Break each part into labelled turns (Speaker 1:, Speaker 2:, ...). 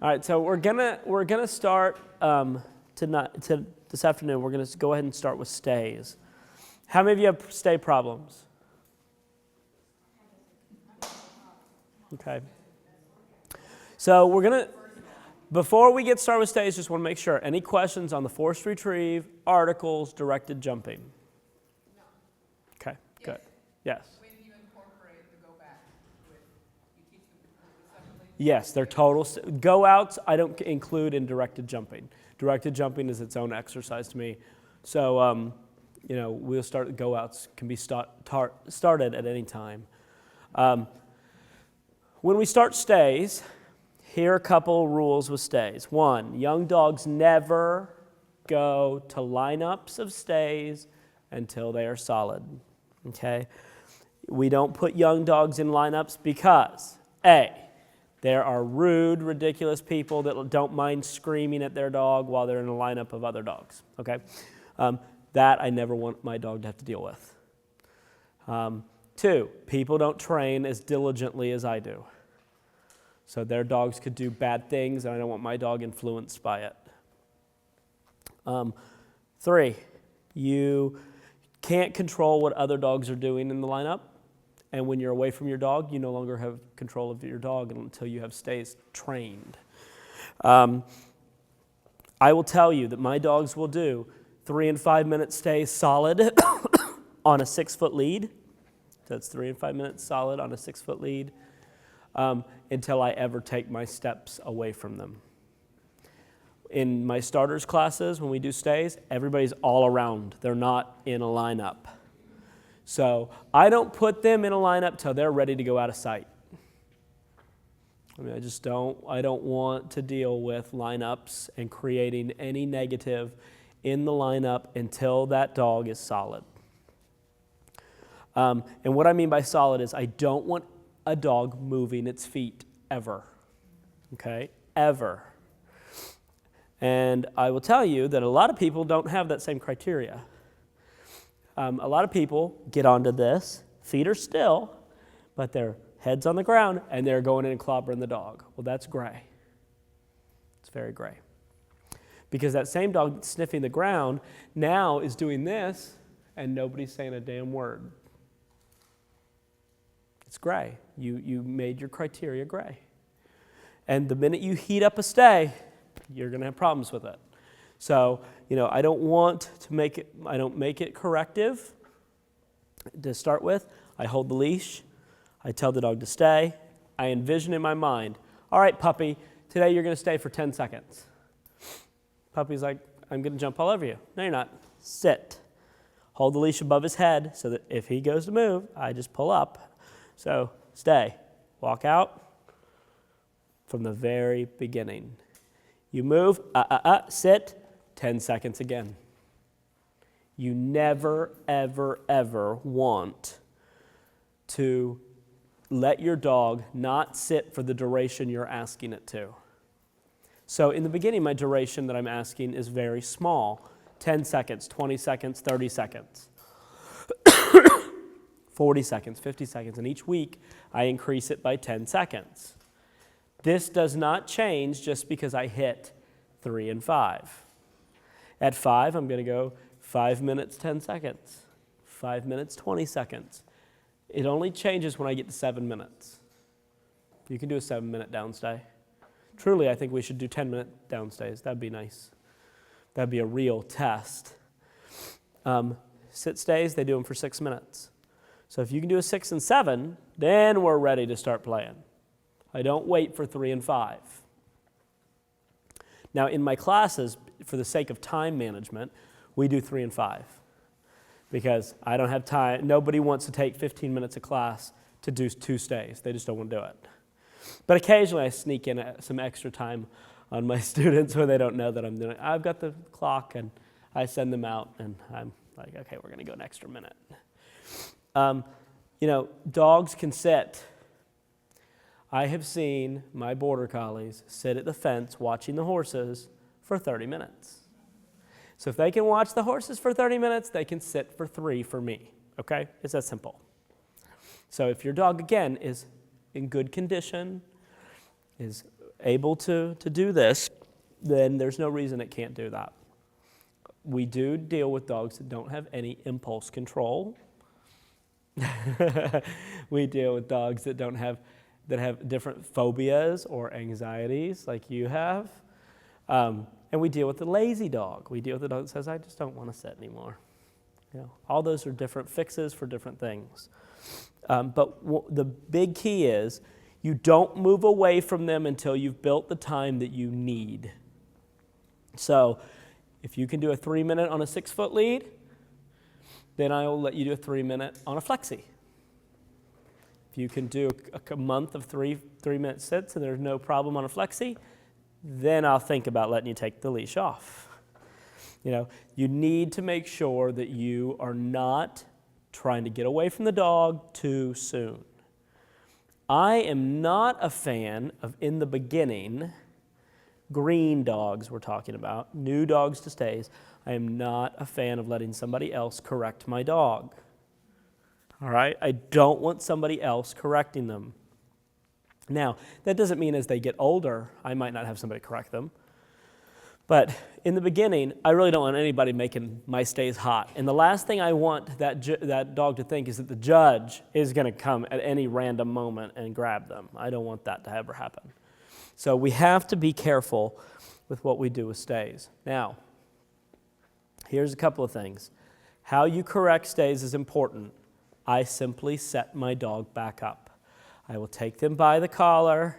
Speaker 1: All right, so we're gonna start this afternoon. We're gonna go ahead and start with stays. How many of you have stay problems? Okay. So before we get started with stays, just want to make sure. Any questions on the forced retrieve, articles, directed jumping?
Speaker 2: No.
Speaker 1: Okay, good. Yes.
Speaker 2: When you incorporate the go back, you teach them separately?
Speaker 1: Yes, they're total. Go outs I don't include in directed jumping. Directed jumping is its own exercise to me. So, we'll start, go outs can be started at any time. When we start stays, here are a couple rules with stays. One, young dogs never go to lineups of stays until they are solid, okay? We don't put young dogs in lineups because, A, there are rude, ridiculous people that don't mind screaming at their dog while they're in a lineup of other dogs, okay? That I never want my dog to have to deal with. 2, people don't train as diligently as I do. So their dogs could do bad things, and I don't want my dog influenced by it. 3, you can't control what other dogs are doing in the lineup, and when you're away from your dog, you no longer have control of your dog until you have stays trained. I will tell you that my dogs will do 3 and 5 minute stays solid on a 6-foot lead. So it's 3 and 5 minutes solid on a 6-foot lead. Until I ever take my steps away from them. In my starters classes, when we do stays, everybody's all around. They're not in a lineup. So I don't put them in a lineup till they're ready to go out of sight. I don't want to deal with lineups and creating any negative in the lineup until that dog is solid. And what I mean by solid is I don't want a dog moving its feet ever, okay, ever. And I will tell you that a lot of people don't have that same criteria. A lot of people get onto this, feet are still, but their head's on the ground, and they're going in and clobbering the dog. Well, that's gray. It's very gray. Because that same dog sniffing the ground now is doing this, and nobody's saying a damn word. It's gray. You made your criteria gray. And the minute you heat up a stay, you're going to have problems with it. So, I don't make it corrective to start with. I hold the leash. I tell the dog to stay. I envision in my mind, all right, puppy, today you're going to stay for 10 seconds. Puppy's like, I'm going to jump all over you. No, you're not. Sit. Hold the leash above his head so that if he goes to move, I just pull up. So stay, walk out from the very beginning. You move, sit, 10 seconds again. You never, ever, ever want to let your dog not sit for the duration you're asking it to. So in the beginning, my duration that I'm asking is very small, 10 seconds, 20 seconds, 30 seconds. 40 seconds, 50 seconds, and each week I increase it by 10 seconds. This does not change just because I hit 3 and 5. At 5, I'm going to go 5 minutes, 10 seconds, 5 minutes, 20 seconds. It only changes when I get to 7 minutes. You can do a 7-minute downstay. Truly, I think we should do 10-minute downstays. That'd be nice. That'd be a real test. Sit stays, they do them for 6 minutes. So if you can do a 6 and 7, then we're ready to start playing. I don't wait for 3 and 5. Now in my classes, for the sake of time management, we do 3 and 5. Because I don't have time, nobody wants to take 15 minutes of class to do 2 stays. They just don't want to do it. But occasionally I sneak in some extra time on my students when they don't know that I'm doing it. I've got the clock and I send them out and I'm like, okay, we're going to go an extra minute. Dogs can sit. I have seen my border collies sit at the fence watching the horses for 30 minutes. So if they can watch the horses for 30 minutes, they can sit for 3 for me, okay? It's that simple. So if your dog, again, is in good condition, is able to do this, then there's no reason it can't do that. We do deal with dogs that don't have any impulse control. We deal with dogs that have different phobias or anxieties like you have. And we deal with the lazy dog. We deal with the dog that says, I just don't want to sit anymore. All those are different fixes for different things. But the big key is you don't move away from them until you've built the time that you need. So if you can do a 3-minute on a 6-foot lead, then I will let you do a 3-minute on a flexi. If you can do a month of 3-minute sits and there's no problem on a flexi, then I'll think about letting you take the leash off. You need to make sure that you are not trying to get away from the dog too soon. I am not a fan of, in the beginning, green dogs we're talking about, new dogs to stays. I am not a fan of letting somebody else correct my dog. All right? I don't want somebody else correcting them. Now, that doesn't mean as they get older, I might not have somebody correct them. But in the beginning, I really don't want anybody making my stays hot. And the last thing I want that dog to think is that the judge is going to come at any random moment and grab them. I don't want that to ever happen. So we have to be careful with what we do with stays. Now, here's a couple of things. How you correct stays is important. I simply set my dog back up. I will take them by the collar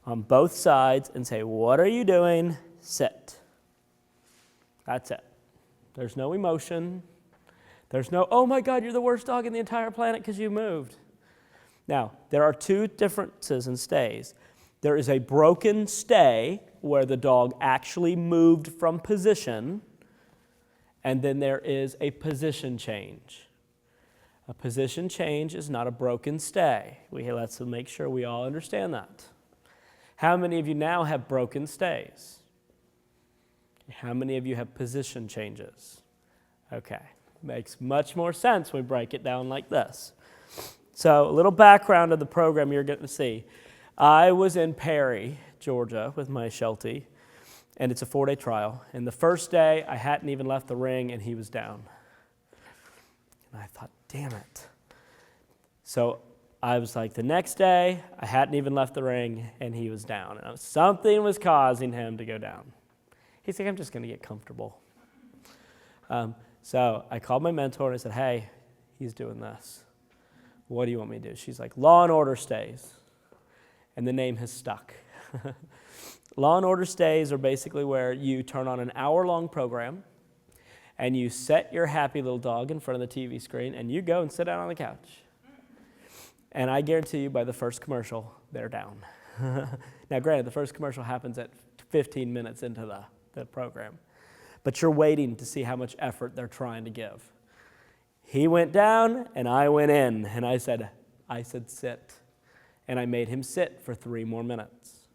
Speaker 1: on both sides and say, what are you doing? Sit. That's it. There's no emotion. There's no, oh my God, you're the worst dog in the entire planet because you moved. Now, there are two differences in stays. There is a broken stay where the dog actually moved from position, and then there is a position change. A position change is not a broken stay. Let's make sure we all understand that. How many of you now have broken stays? How many of you have position changes? Okay, makes much more sense when we break it down like this. So a little background of the program you're going to see. I was in Perry, Georgia with my Sheltie, and it's a 4-day trial. And the first day, I hadn't even left the ring, and he was down. And I thought, damn it. So I was like, the next day, I hadn't even left the ring, and he was down. And something was causing him to go down. He's like, I'm just going to get comfortable. So I called my mentor, and I said, hey, he's doing this. What do you want me to do? She's like, Law and Order Stays. And the name has stuck. Law and Order Stays are basically where you turn on an hour-long program, and you set your happy little dog in front of the TV screen, and you go and sit down on the couch. And I guarantee you by the first commercial, they're down. Now, granted, the first commercial happens at 15 minutes into the program. But you're waiting to see how much effort they're trying to give. He went down, and I went in, and I said, sit. And I made him sit for 3 more minutes.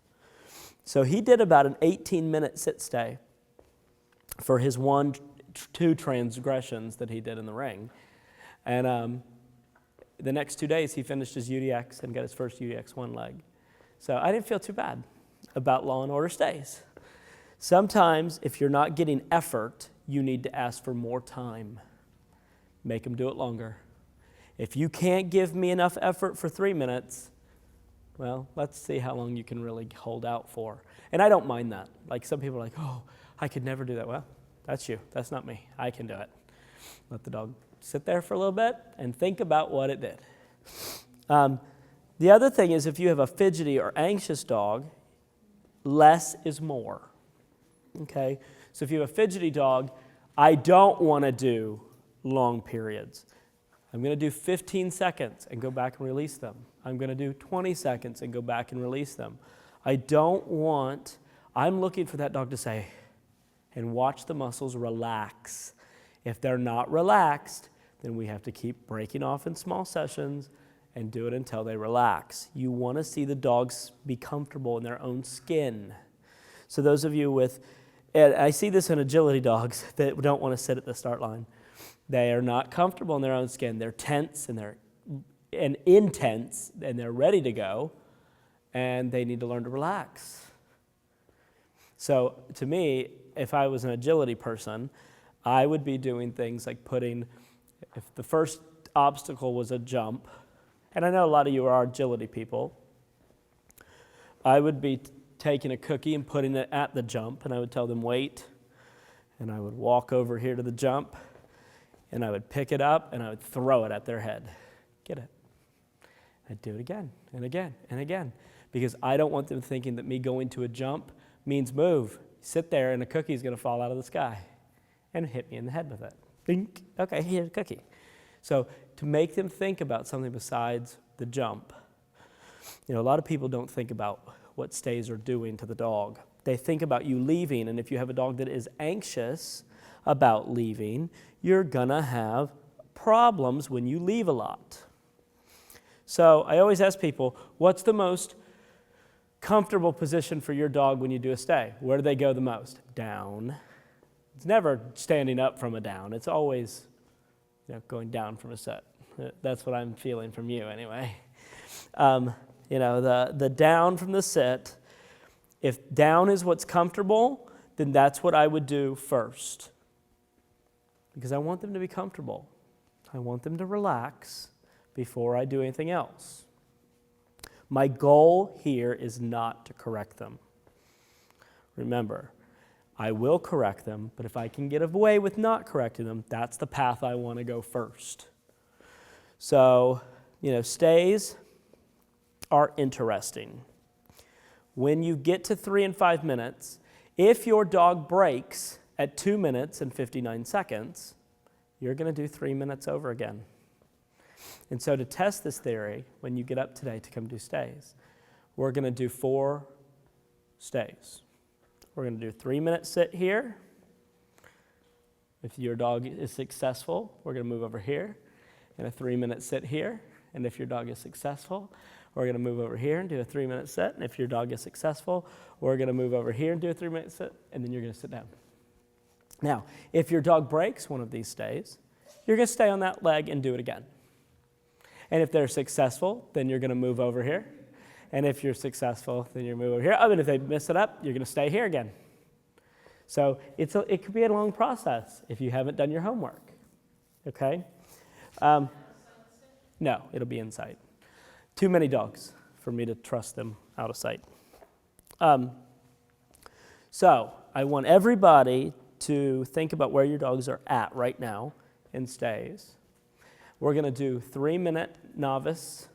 Speaker 1: So he did about an 18-minute sit-stay for his 2 transgressions that he did in the ring. And the next 2 days, he finished his UDX and got his first UDX 1 leg. So I didn't feel too bad about Law and Order Stays. Sometimes, if you're not getting effort, you need to ask for more time. Make them do it longer. If you can't give me enough effort for 3 minutes, well, let's see how long you can really hold out for. And I don't mind that. Like some people are like, oh, I could never do that. Well, that's you. That's not me. I can do it. Let the dog sit there for a little bit and think about what it did. The other thing is if you have a fidgety or anxious dog, less is more. Okay? So if you have a fidgety dog, I don't want to do long periods. I'm going to do 15 seconds and go back and release them. I'm going to do 20 seconds and go back and release them. I'm looking for that dog to say, and watch the muscles relax. If they're not relaxed, then we have to keep breaking off in small sessions and do it until they relax. You want to see the dogs be comfortable in their own skin. So those of you and I see this in agility dogs that don't want to sit at the start line. They are not comfortable in their own skin. They're tense and they're intense and they're ready to go. and they need to learn to relax. So to me, if I was an agility person, I would be doing things like if the first obstacle was a jump, and I know a lot of you are agility people, I would be taking a cookie and putting it at the jump, and I would tell them wait, and I would walk over here to the jump, and I would pick it up, and I would throw it at their head. Get it? I'd do it again and again and again, because I don't want them thinking that me going to a jump means move. Sit there, and a cookie's going to fall out of the sky and hit me in the head with it. Think, okay, here's a cookie. So to make them think about something besides the jump. A lot of people don't think about what stays are doing to the dog. They think about you leaving, and if you have a dog that is anxious about leaving, you're gonna have problems when you leave a lot. So I always ask people, what's the most comfortable position for your dog when you do a stay? Where do they go the most? Down. It's never standing up from a down. It's always going down from a sit. That's what I'm feeling from you anyway. The down from the sit, if down is what's comfortable, then that's what I would do first. Because I want them to be comfortable. I want them to relax before I do anything else. My goal here is not to correct them. Remember, I will correct them, but if I can get away with not correcting them, that's the path I want to go first. So, stays are interesting. When you get to 3 and 5 minutes, if your dog breaks at 2 minutes and 59 seconds, you're going to do 3 minutes over again. And so to test this theory, when you get up today to come do stays, we're going to do 4 stays. We're going to do a 3-minute sit here. If your dog is successful, we're going to move over here, and a 3-minute sit here. And if your dog is successful, we're going to move over here and do a 3-minute sit. And if your dog is successful, we're going to move over here and do a 3-minute sit, and then you're going to sit down. Now, if your dog breaks one of these stays, you're going to stay on that leg and do it again. And if they're successful, then you're going to move over here. And if you're successful, then you move over here. And if they mess it up, you're going to stay here again. So it could be a long process if you haven't done your homework. Okay? No, it'll be inside. Too many dogs for me to trust them out of sight. So I want everybody to think about where your dogs are at right now in stays. We're going to do 3-minute novice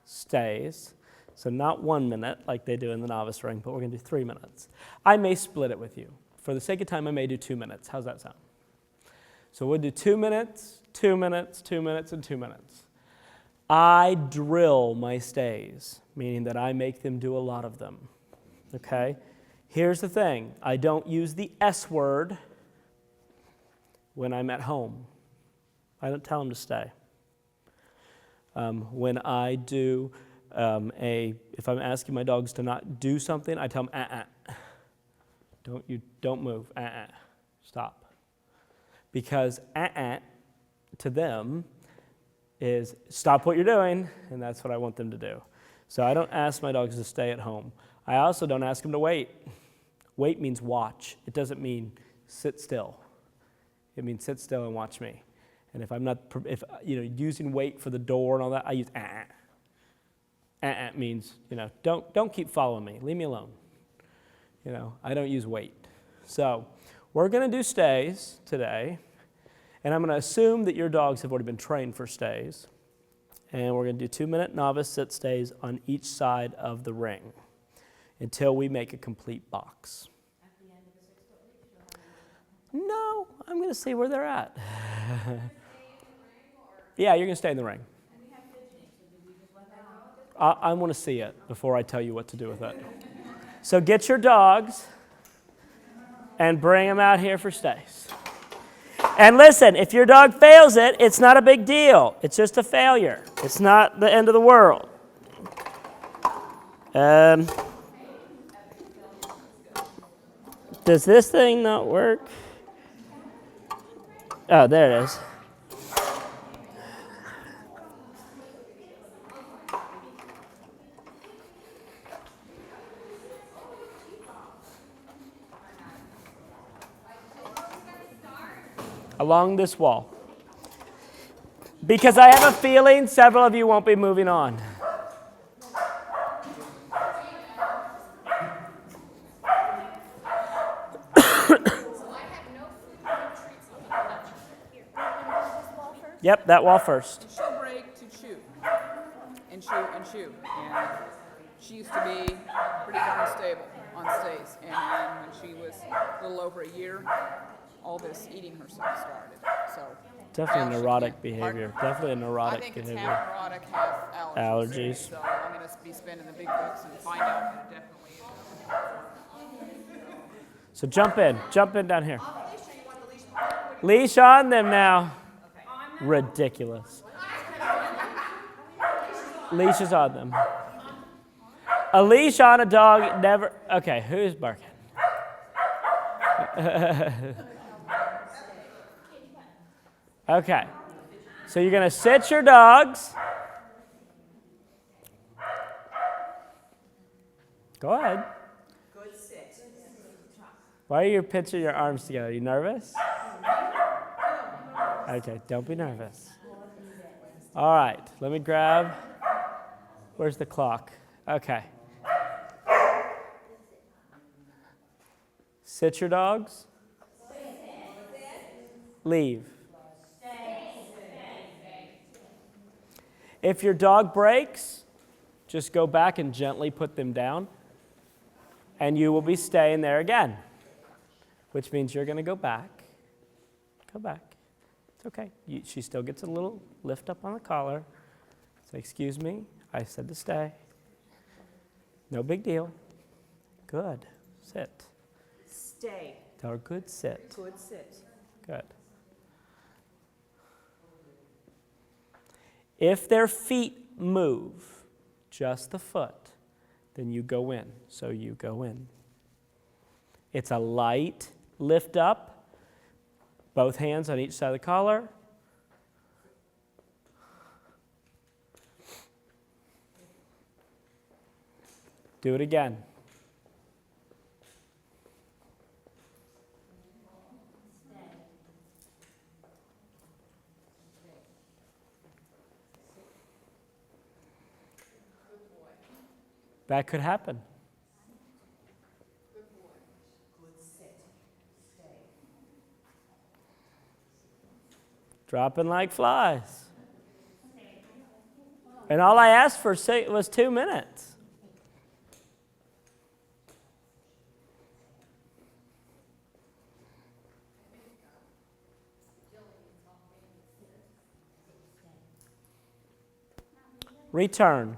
Speaker 1: stays. So not 1 minute like they do in the novice ring, but we're going to do 3 minutes. I may split it with you. For the sake of time, I may do 2 minutes. How's that sound? So we'll do 2 minutes, 2 minutes, 2 minutes, and 2 minutes. I drill my stays, meaning that I make them do a lot of them. Okay? Here's the thing. I don't use the S word when I'm at home. I don't tell them to stay. When I do if I'm asking my dogs to not do something, I tell them, don't move, stop. Because to them is stop what you're doing, and that's what I want them to do. So I don't ask my dogs to stay at home. I also don't ask them to wait. Wait means watch. It doesn't mean sit still. It means sit still and watch me. And if I'm not, using wait for the door and all that, I use means, don't keep following me. Leave me alone. I don't use wait. So we're going to do stays today, and I'm going to assume that your dogs have already been trained for stays. And we're going to do 2-minute novice sit stays on each side of the ring until we make a complete box.
Speaker 2: At the end of the 6 weeks,
Speaker 1: No, I'm going to see where they're at.
Speaker 2: stay in the ring, or?
Speaker 1: Yeah, you're going to stay in the ring.
Speaker 2: And we have fidgeting, so did we just let that go?
Speaker 1: I want to see it before I tell you what to do with it. So get your dogs and bring them out here for stays. And listen, if your dog fails it, it's not a big deal. It's just a failure. It's not the end of the world. Does this thing not work? Oh, there it is. along this wall. Because I have a feeling several of you won't be moving on. Yep, that wall first.
Speaker 2: She'll break to chew, and chew, and chew. And she used to be pretty darn stable on stays. And then when she was a little over a year, all this eating herself started. So
Speaker 1: Definitely
Speaker 2: now she
Speaker 1: neurotic
Speaker 2: can't.
Speaker 1: behavior.
Speaker 2: Pardon?
Speaker 1: Definitely a
Speaker 2: I
Speaker 1: neurotic
Speaker 2: think it's
Speaker 1: behavior.
Speaker 2: half neurotic, half allergies.
Speaker 1: Allergies.
Speaker 2: So I'm going to be spending the big bucks and find out that it definitely is.
Speaker 1: So jump in down here. Leash on them now. Ridiculous. Leash is on them. A leash on a dog never. Okay, who's barking? Okay, so you're going to sit your dogs. Go ahead.
Speaker 2: Good sit.
Speaker 1: Why are you pinching your arms together? Are you nervous? Okay, don't be nervous. All right, let me grab. Where's the clock? Okay. Sit your dogs. Leave. If your dog breaks, just go back and gently put them down, and you will be staying there again, which means you're going to go back. Go back. It's okay. She still gets a little lift up on the collar. Say, excuse me, I said to stay. No big deal. Good. Sit.
Speaker 2: Stay.
Speaker 1: Tell her, good sit.
Speaker 2: Good sit.
Speaker 1: Good. If their feet move, just the foot, then you go in. So you go in. It's a light lift up. Both hands on each side of the collar. Do it again. That could happen. Dropping like flies. And all I asked for was 2 minutes. Return.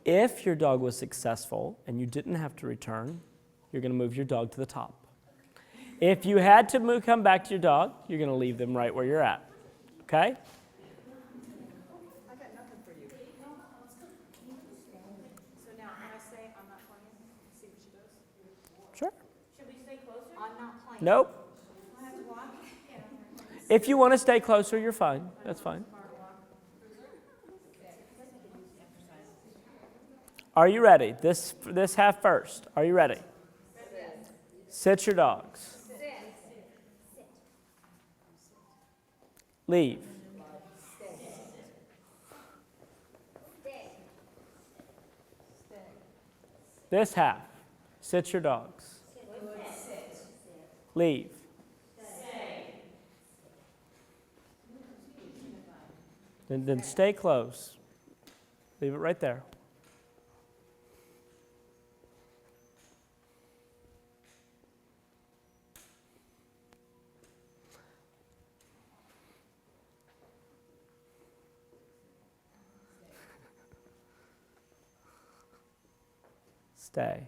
Speaker 1: If your dog was successful and you didn't have to return, you're going to move your dog to the top. If you had to come back to your dog, you're going to leave them right where you're at. Okay?
Speaker 2: I got nothing for you. So now, can I say I'm not playing? See what she does?
Speaker 1: Sure.
Speaker 3: Should we stay closer?
Speaker 2: I'm not playing.
Speaker 1: Nope.
Speaker 3: I have to walk?
Speaker 1: If you want to stay closer, you're fine. That's fine. Are you ready? This half first. Are you ready? Sit your dogs. Leave. This half. Sit your dogs. Leave. Then stay close. Leave it right there. Stay.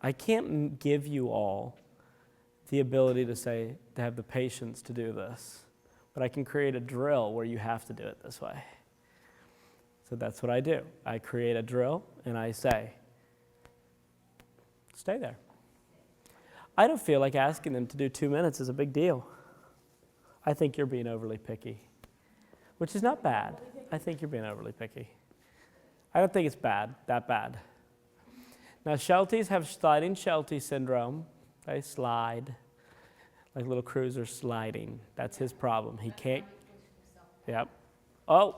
Speaker 1: I can't give you all the ability to have the patience to do this, but I can create a drill where you have to do it this way. So that's what I do. I create a drill and I say, stay there. I don't feel like asking them to do 2 minutes is a big deal. I think you're being overly picky, which is not bad. I think you're being overly picky. I don't think it's that bad. Now, Shelties have sliding Sheltie syndrome. They slide, like little cruisers sliding. That's his problem. He can't. Yep. Oh,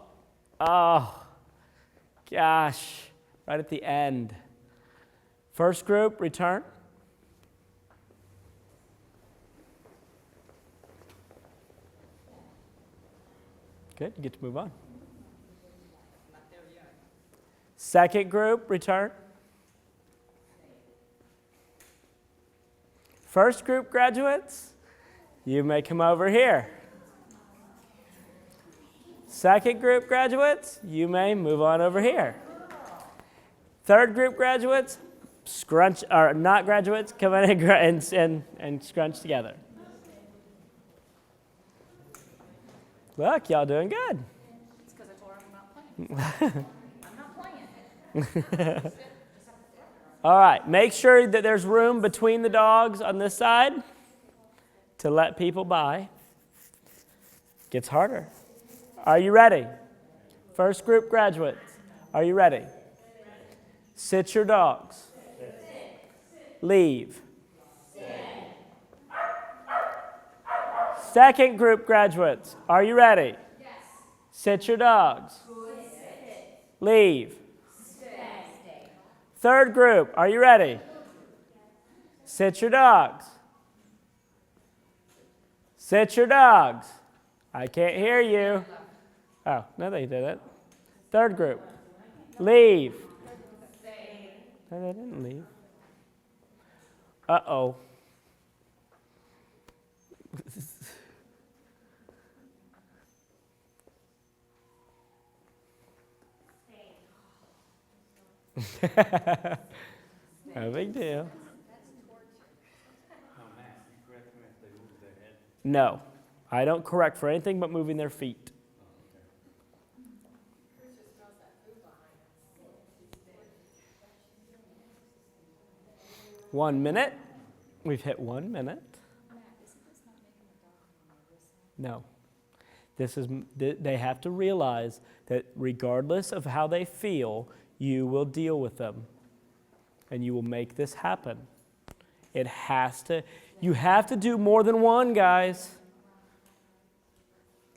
Speaker 1: gosh, right at the end. First group, return. Good, you get to move on. Second group, return. First group, graduates, you may come over here. Second group, graduates, you may move on over here. Third group, graduates, scrunch, or not graduates, come in and scrunch together. Look, y'all doing good.
Speaker 2: It's because I told her I'm not playing. I'm not playing.
Speaker 1: All right, make sure that there's room between the dogs on this side to let people by. Gets harder. Are you ready? First group graduates, are you ready? Sit your dogs. Leave. Second group graduates, are you ready? Yes. Sit your dogs. Leave. Third group, are you ready? Sit your dogs. Sit your dogs. I can't hear you. Oh, no, they did it. Third group, leave. No, they didn't leave. Uh-oh. No big deal. No, I don't correct for anything but moving their feet. One minute. We've hit 1 minute. No. They have to realize that regardless of how they feel, you will deal with them. And you will make this happen. You have to do more than one, guys.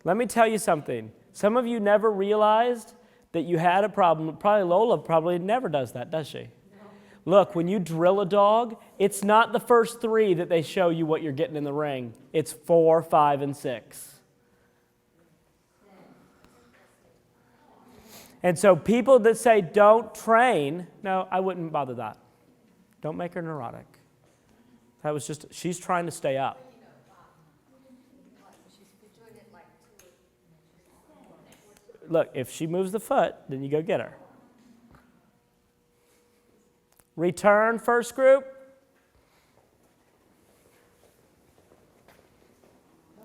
Speaker 1: Let me tell you something. Some of you never realized that you had a problem. Probably Lola probably never does that, does she? Look, when you drill a dog, it's not the first 3 that they show you what you're getting in the ring. It's 4, 5, and 6. And so people that say don't train, no, I wouldn't bother that. Don't make her neurotic. That was just, she's trying to stay up. Look, if she moves the foot, then you go get her. Return, first group.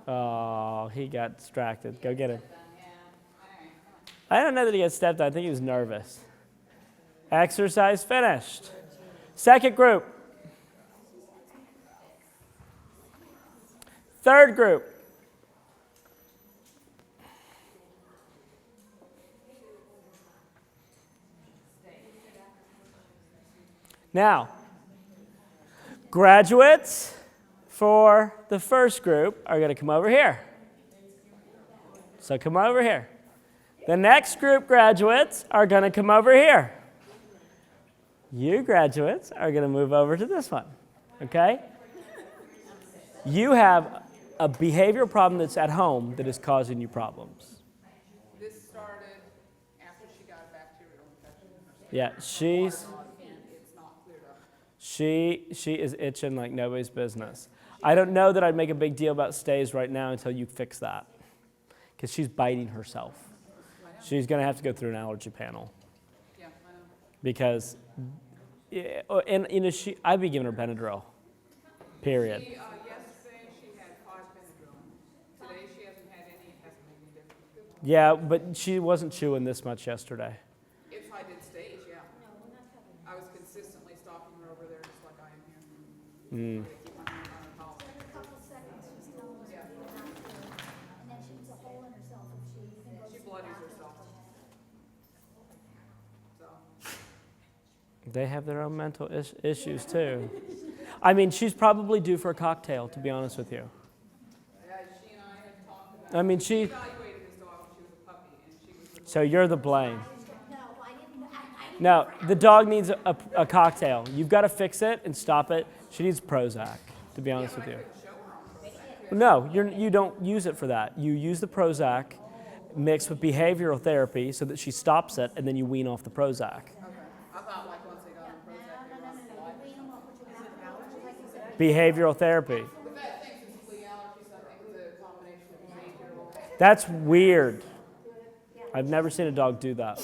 Speaker 1: Oh, he got distracted. Go get him. I don't know that he got stepped on. I think he was nervous. Exercise finished. Second group. Third group. Now, graduates for the first group are going to come over here. So come over here. The next group graduates are going to come over here. You graduates are going to move over to this one, okay? You have a behavioral problem that's at home that is causing you problems.
Speaker 2: This started after she got a bacterial infection in her stomach.
Speaker 1: Yeah,
Speaker 2: And it's not cleared up.
Speaker 1: she is itching like nobody's business. I don't know that I'd make a big deal about stays right now until you fix that, because she's biting herself. She's going to have to go through an allergy panel.
Speaker 2: Yeah, I know.
Speaker 1: Because, and you know, I'd be giving her Benadryl, period.
Speaker 2: Yesterday she had 5 Benadryl. Today she hasn't had any. It hasn't made any difference.
Speaker 1: Yeah, but she wasn't chewing this much yesterday.
Speaker 2: If I did stage, yeah. I was consistently stalking her over there just like I am here.
Speaker 1: They have their own mental issues too. I mean, she's probably due for a cocktail, to be honest with you.
Speaker 2: Yeah, she and I had talked about it.
Speaker 1: I mean,
Speaker 2: She evaluated this dog when she was a puppy, and she was the
Speaker 1: So you're the blame.
Speaker 3: No, I didn't.
Speaker 1: No, the dog needs a cocktail. You've got to fix it and stop it. She needs Prozac, to be honest with you. No, you don't use it for that. You use the Prozac mixed with behavioral therapy so that she stops it, and then you wean off the Prozac.
Speaker 2: Okay. I thought like once they got on Prozac, they were on
Speaker 1: Behavioral therapy.
Speaker 2: But that thing's just flea allergies, so I think it's a combination of behavioral.
Speaker 1: That's weird. I've never seen a dog do that.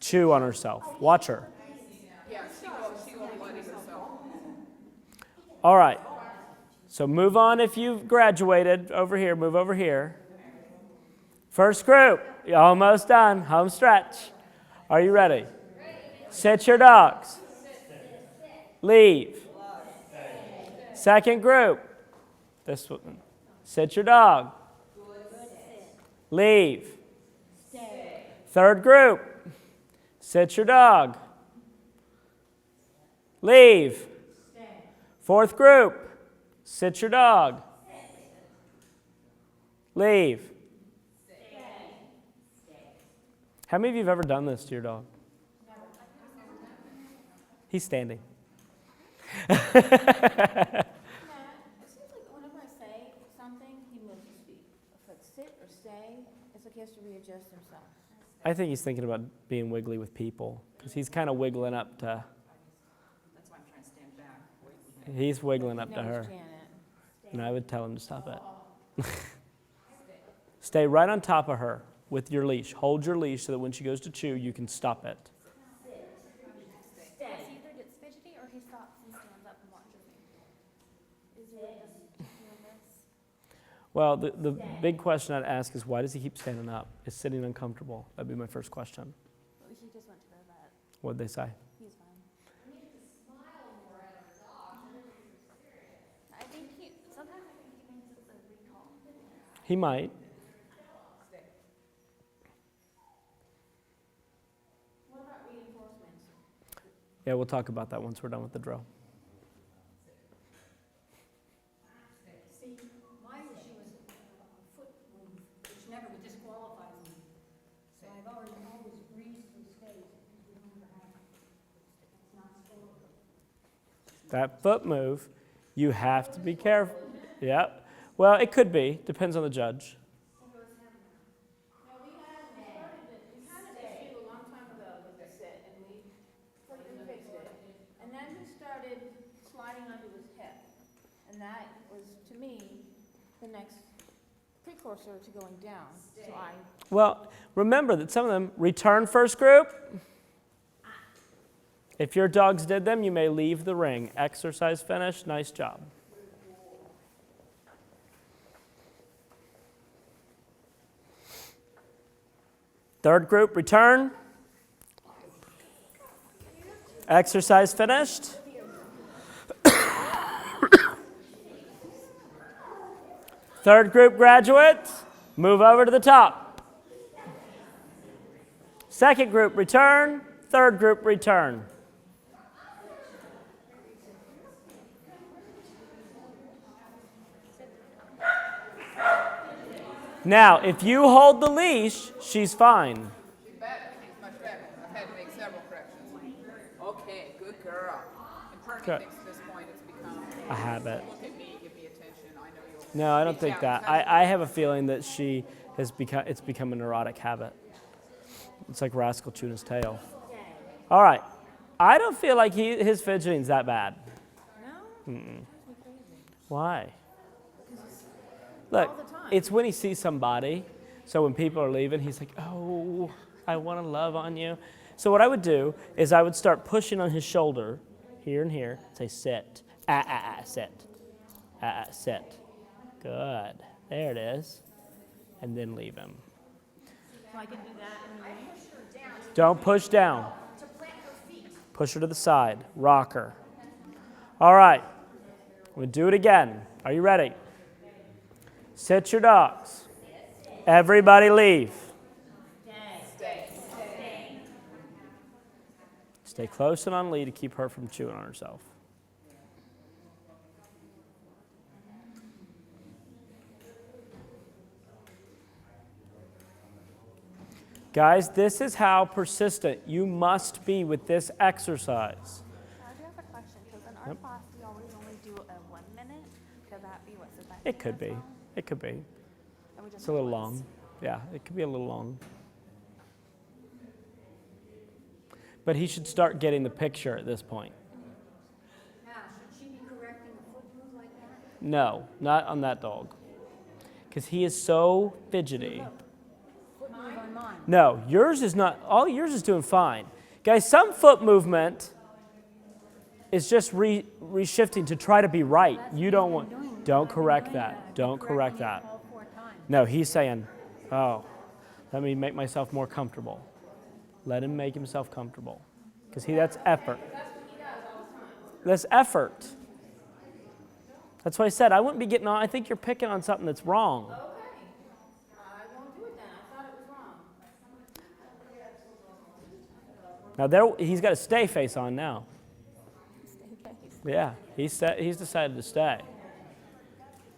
Speaker 1: Chew on herself. Watch her.
Speaker 2: Yeah, she will bloody herself.
Speaker 1: All right. So move on if you've graduated. Over here. Move over here. First group. You're almost done. Home stretch. Are you ready? Sit your dogs. Leave. Second group. This one. Sit your dog. Leave. Third group. Sit your dog. Leave. Fourth group. Sit your dog. Leave. How many of you have ever done this to your dog? He's standing.
Speaker 3: It seems like whenever I say something, he moves his feet. If it's sit or stay, it's like he has to readjust himself.
Speaker 1: I think he's thinking about being wiggly with people because he's kind of wiggling up to.
Speaker 2: That's why I'm trying to stand back.
Speaker 1: He's wiggling up to
Speaker 3: No,
Speaker 1: her.
Speaker 3: Janet.
Speaker 1: And I would tell him to stop it. Stay right on top of her with your leash. Hold your leash so that when she goes to chew, you can stop it.
Speaker 4: He either gets fidgety or he stops and stands up and watches me. Is there just doing this?
Speaker 1: Well, the big question I'd ask is why does he keep standing up? Is sitting uncomfortable? That'd be my first question.
Speaker 4: He just went to the vet.
Speaker 1: What'd they say?
Speaker 4: He's fine. I think sometimes I think he thinks it's a recall.
Speaker 1: He might.
Speaker 3: What about reinforcements?
Speaker 1: Yeah, we'll talk about that once we're done with the drill.
Speaker 5: See, my issue is a foot move, which never disqualifies me. So I've always breezed through stays because we never have it. It's not scalable.
Speaker 1: That foot move, you have to be careful. Yep. Well, it could be. Depends on the judge.
Speaker 3: No, we started this issue a long time ago with the sit, and we fixed it. And then he started sliding onto his hip. And that was, to me, the next precursor to going down. So I,
Speaker 1: Well, remember that some of them return first group. If your dogs did them, you may leave the ring. Exercise finished. Nice job. Third group, return. Exercise finished. Third group, graduates, move over to the top. Second group, return. Third group, return. Now, if you hold the leash, she's fine.
Speaker 2: She's better. She's much better. I've had to make several corrections. Okay, good girl. And Perky
Speaker 1: Good.
Speaker 2: thinks at this point it's become
Speaker 1: A habit.
Speaker 2: look at me, give me attention. I know you'll.
Speaker 1: No, I don't
Speaker 2: reach
Speaker 1: think
Speaker 2: out
Speaker 1: that.
Speaker 2: and touch
Speaker 1: I have a feeling that it's become a neurotic habit. It's like Rascal chewing his tail. All right. I don't feel like his fidgeting's that bad.
Speaker 3: no,
Speaker 1: Why? Look,
Speaker 3: all the time.
Speaker 1: it's when he sees somebody. So when people are leaving, he's like, oh, I want to love on you. So what I would do is I would start pushing on his shoulder, here and here, say sit, sit, sit. Good. There it is. And then leave him.
Speaker 3: So I can do that and then
Speaker 1: Don't push down. Push her to the side. Rock her. All right. We'll do it again. Are you ready? Sit your dogs. Everybody leave. Stay close and on lead to keep her from chewing on herself. Guys, this is how persistent you must be with this exercise.
Speaker 4: I do have a question, because in our class, we always only do a 1 minute. Could that be what's the best?
Speaker 1: It could be. It could be.
Speaker 4: And we just
Speaker 1: It's a little
Speaker 4: have once.
Speaker 1: long. Yeah, it could be a little long. But he should start getting the picture at this point.
Speaker 5: Now, should she be correcting a foot move like that?
Speaker 1: No, not on that dog. Because he is so fidgety.
Speaker 5: Foot move on mine.
Speaker 1: No, yours is not, all yours is doing fine. Guys, some foot movement is just reshifting to try to be right. You don't want, don't correct that. Don't correct that.
Speaker 5: All 4 times.
Speaker 1: No, he's saying, oh, let me make myself more comfortable. Let him make himself comfortable. Because that's effort. That's effort. That's why I said I wouldn't be getting on. I think you're picking on something that's wrong.
Speaker 3: Okay. I won't do it then. I thought it was wrong.
Speaker 1: Now there, he's got a stay face on now. Yeah, he's decided to stay.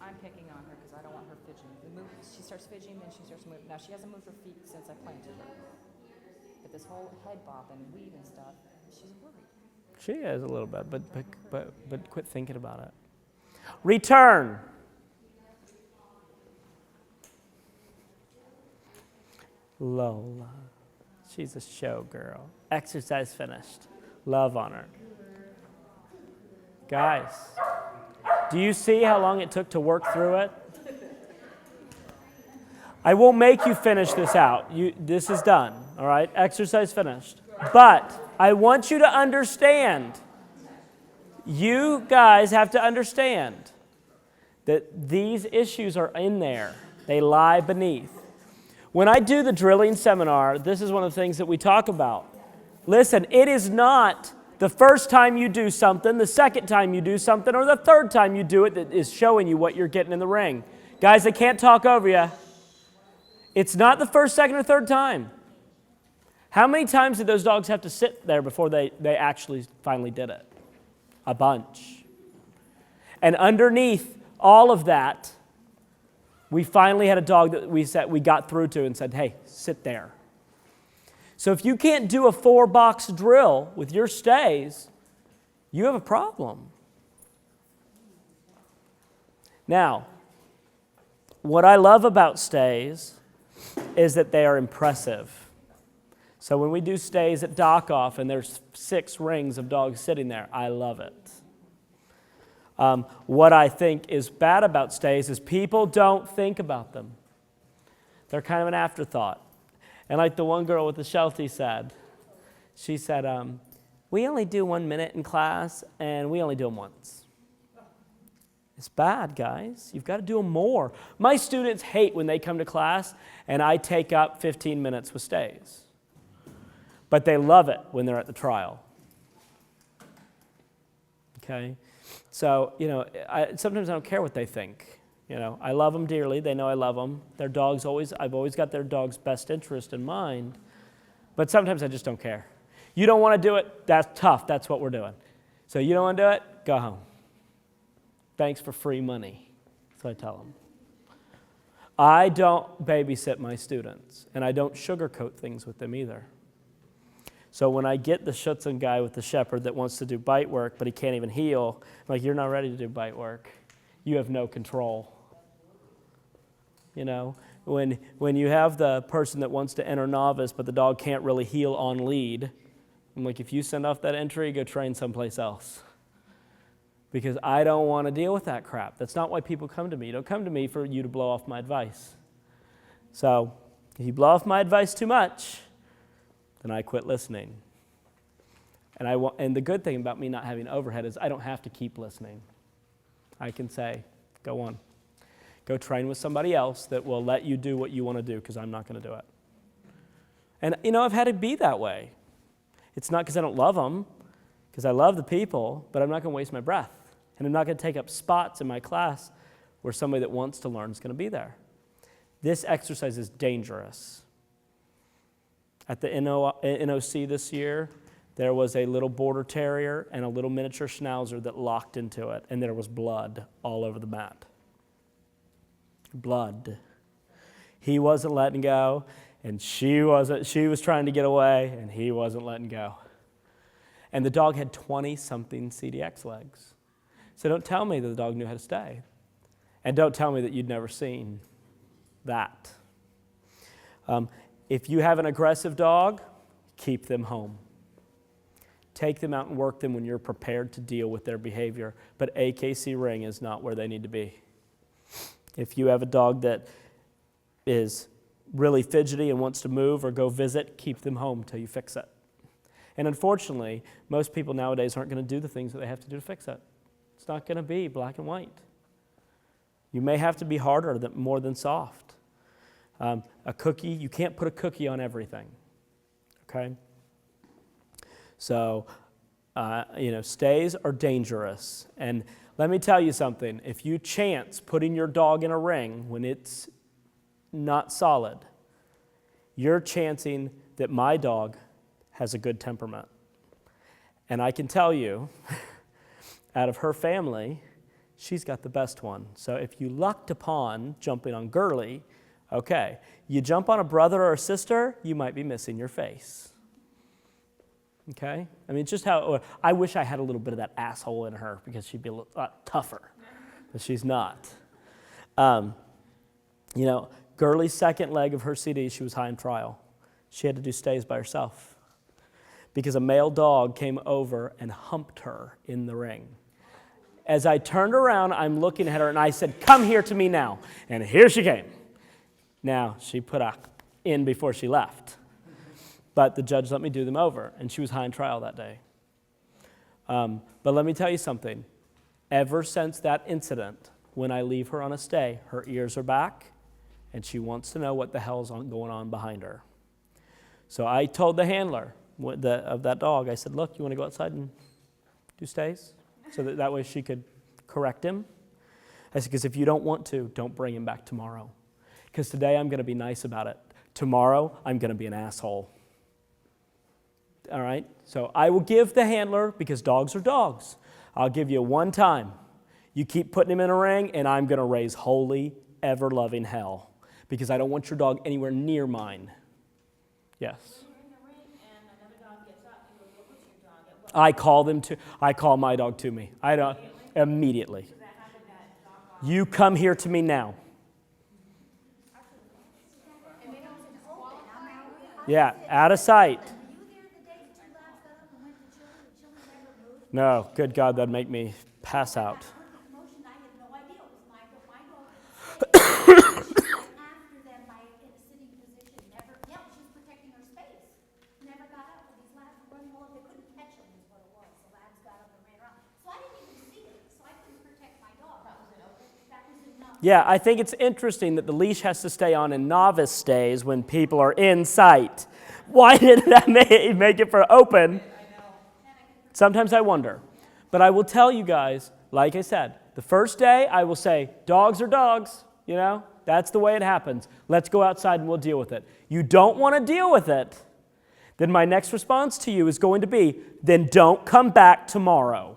Speaker 6: I'm picking on her because I don't want her fidgeting. She starts fidgeting, then she starts moving. Now, she hasn't moved her feet since I planted her. But this whole head bop and weave and stuff, she's worried.
Speaker 1: She is a little bit, but quit thinking about it. Return. Lola. She's a show girl. Exercise finished. Love on her. Guys, do you see how long it took to work through it? I won't make you finish this out. This is done, all right? Exercise finished. But I want you to understand, you guys have to understand that these issues are in there. They lie beneath. When I do the drilling seminar, this is one of the things that we talk about. Listen, it is not the first time you do something, the second time you do something, or the third time you do it that is showing you what you're getting in the ring. Guys, I can't talk over you. It's not the first, second, or third time. How many times did those dogs have to sit there before they actually finally did it? A bunch. And underneath all of that, we finally had a dog that we got through to and said, hey, sit there. So if you can't do a 4-box drill with your stays, you have a problem. Now, what I love about stays is that they are impressive. So when we do stays at dock-off and there's 6 rings of dogs sitting there, I love it. What I think is bad about stays is people don't think about them. They're kind of an afterthought. And like the one girl with the Sheltie said, she said, we only do 1 minute in class and we only do them once. It's bad, guys. You've got to do them more. My students hate when they come to class and I take up 15 minutes with stays. But they love it when they're at the trial. Okay? So, sometimes I don't care what they think. I love them dearly. They know I love them. Their dogs I've always got their dog's best interest in mind. But sometimes I just don't care. You don't want to do it? That's tough. That's what we're doing. So you don't want to do it? Go home. Thanks for free money. That's what I tell them. I don't babysit my students, and I don't sugarcoat things with them either. So when I get the Schutzen guy with the shepherd that wants to do bite work, but he can't even heel, I'm like, you're not ready to do bite work. You have no control. When you have the person that wants to enter novice, but the dog can't really heel on lead, I'm like, if you send off that entry, go train someplace else. Because I don't want to deal with that crap. That's not why people come to me. You don't come to me for you to blow off my advice. So if you blow off my advice too much, then I quit listening. And the good thing about me not having overhead is I don't have to keep listening. I can say, go on. Go train with somebody else that will let you do what you want to do because I'm not going to do it. And, I've had to be that way. It's not because I don't love them, because I love the people, but I'm not going to waste my breath. And I'm not going to take up spots in my class where somebody that wants to learn is going to be there. This exercise is dangerous. At the NOC this year, there was a little border terrier and a little miniature schnauzer that locked into it, and there was blood all over the mat. Blood. He wasn't letting go, and she wasn't. She was trying to get away, and he wasn't letting go. And the dog had 20-something CDX legs. So don't tell me that the dog knew how to stay. And don't tell me that you'd never seen that. If you have an aggressive dog, keep them home. Take them out and work them when you're prepared to deal with their behavior. But AKC ring is not where they need to be. If you have a dog that is really fidgety and wants to move or go visit, keep them home till you fix it. And unfortunately, most people nowadays aren't going to do the things that they have to do to fix it. It's not going to be black and white. You may have to be harder more than soft. A cookie, you can't put a cookie on everything. Okay? So, stays are dangerous. And let me tell you something. If you chance putting your dog in a ring when it's not solid, you're chancing that my dog has a good temperament. And I can tell you, out of her family, she's got the best one. So if you lucked upon jumping on Gurley, okay. You jump on a brother or a sister, you might be missing your face. Okay? I mean, just how, I wish I had a little bit of that asshole in her because she'd be a lot tougher, but she's not. Gurley's second leg of her CD, she was high in trial. She had to do stays by herself because a male dog came over and humped her in the ring. As I turned around, I'm looking at her, and I said, "Come here to me now." And here she came. Now, she put a in before she left. But the judge let me do them over, and she was high in trial that day. But let me tell you something. Ever since that incident, when I leave her on a stay, her ears are back, and she wants to know what the hell's going on behind her. So I told the handler of that dog, I said, "Look, you want to go outside and do stays?" So that way she could correct him. I said, because if you don't want to, don't bring him back tomorrow. Because today I'm going to be nice about it. Tomorrow, I'm going to be an asshole. All right? So I will give the handler, because dogs are dogs, I'll give you one time. You keep putting him in a ring, and I'm going to raise holy, ever-loving hell. Because I don't want your dog anywhere near mine. Yes? I call my dog to me. I don't immediately. You come here to me now. Yeah, out of sight. No, good God, that'd make me pass out. Yeah, I think it's interesting that the leash has to stay on in novice stays when people are in sight. Why didn't that make it for open? Sometimes I wonder. But I will tell you guys, like I said, the first day I will say, dogs are dogs, that's the way it happens. Let's go outside and we'll deal with it. You don't want to deal with it, then my next response to you is going to be, then don't come back tomorrow.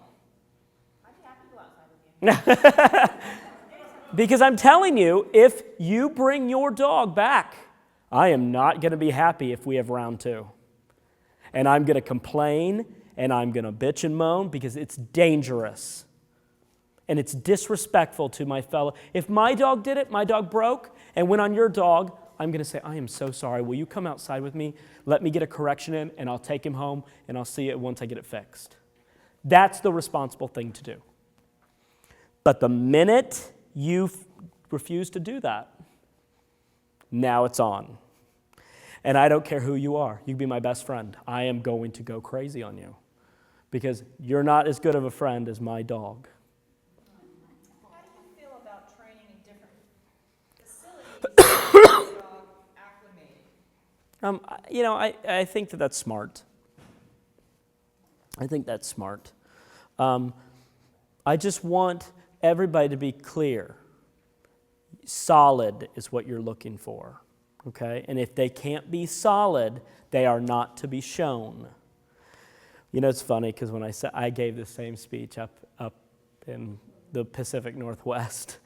Speaker 6: I'd be happy to go outside with you.
Speaker 1: Because I'm telling you, if you bring your dog back, I am not going to be happy if we have round 2. And I'm going to complain, and I'm going to bitch and moan because it's dangerous. And it's disrespectful to my fellow. If my dog did it, my dog broke, and went on your dog, I'm going to say, I am so sorry. Will you come outside with me? Let me get a correction in, and I'll take him home, and I'll see you once I get it fixed. That's the responsible thing to do. But the minute you refuse to do that, now it's on. And I don't care who you are. You can be my best friend. I am going to go crazy on you because you're not as good of a friend as my dog.
Speaker 6: How do you feel about training in different facilities to get your dog acclimated?
Speaker 1: I think that's smart. I think that's smart. I just want everybody to be clear. Solid is what you're looking for, okay? And if they can't be solid, they are not to be shown. You know, it's funny because when I gave the same speech up in the Pacific Northwest,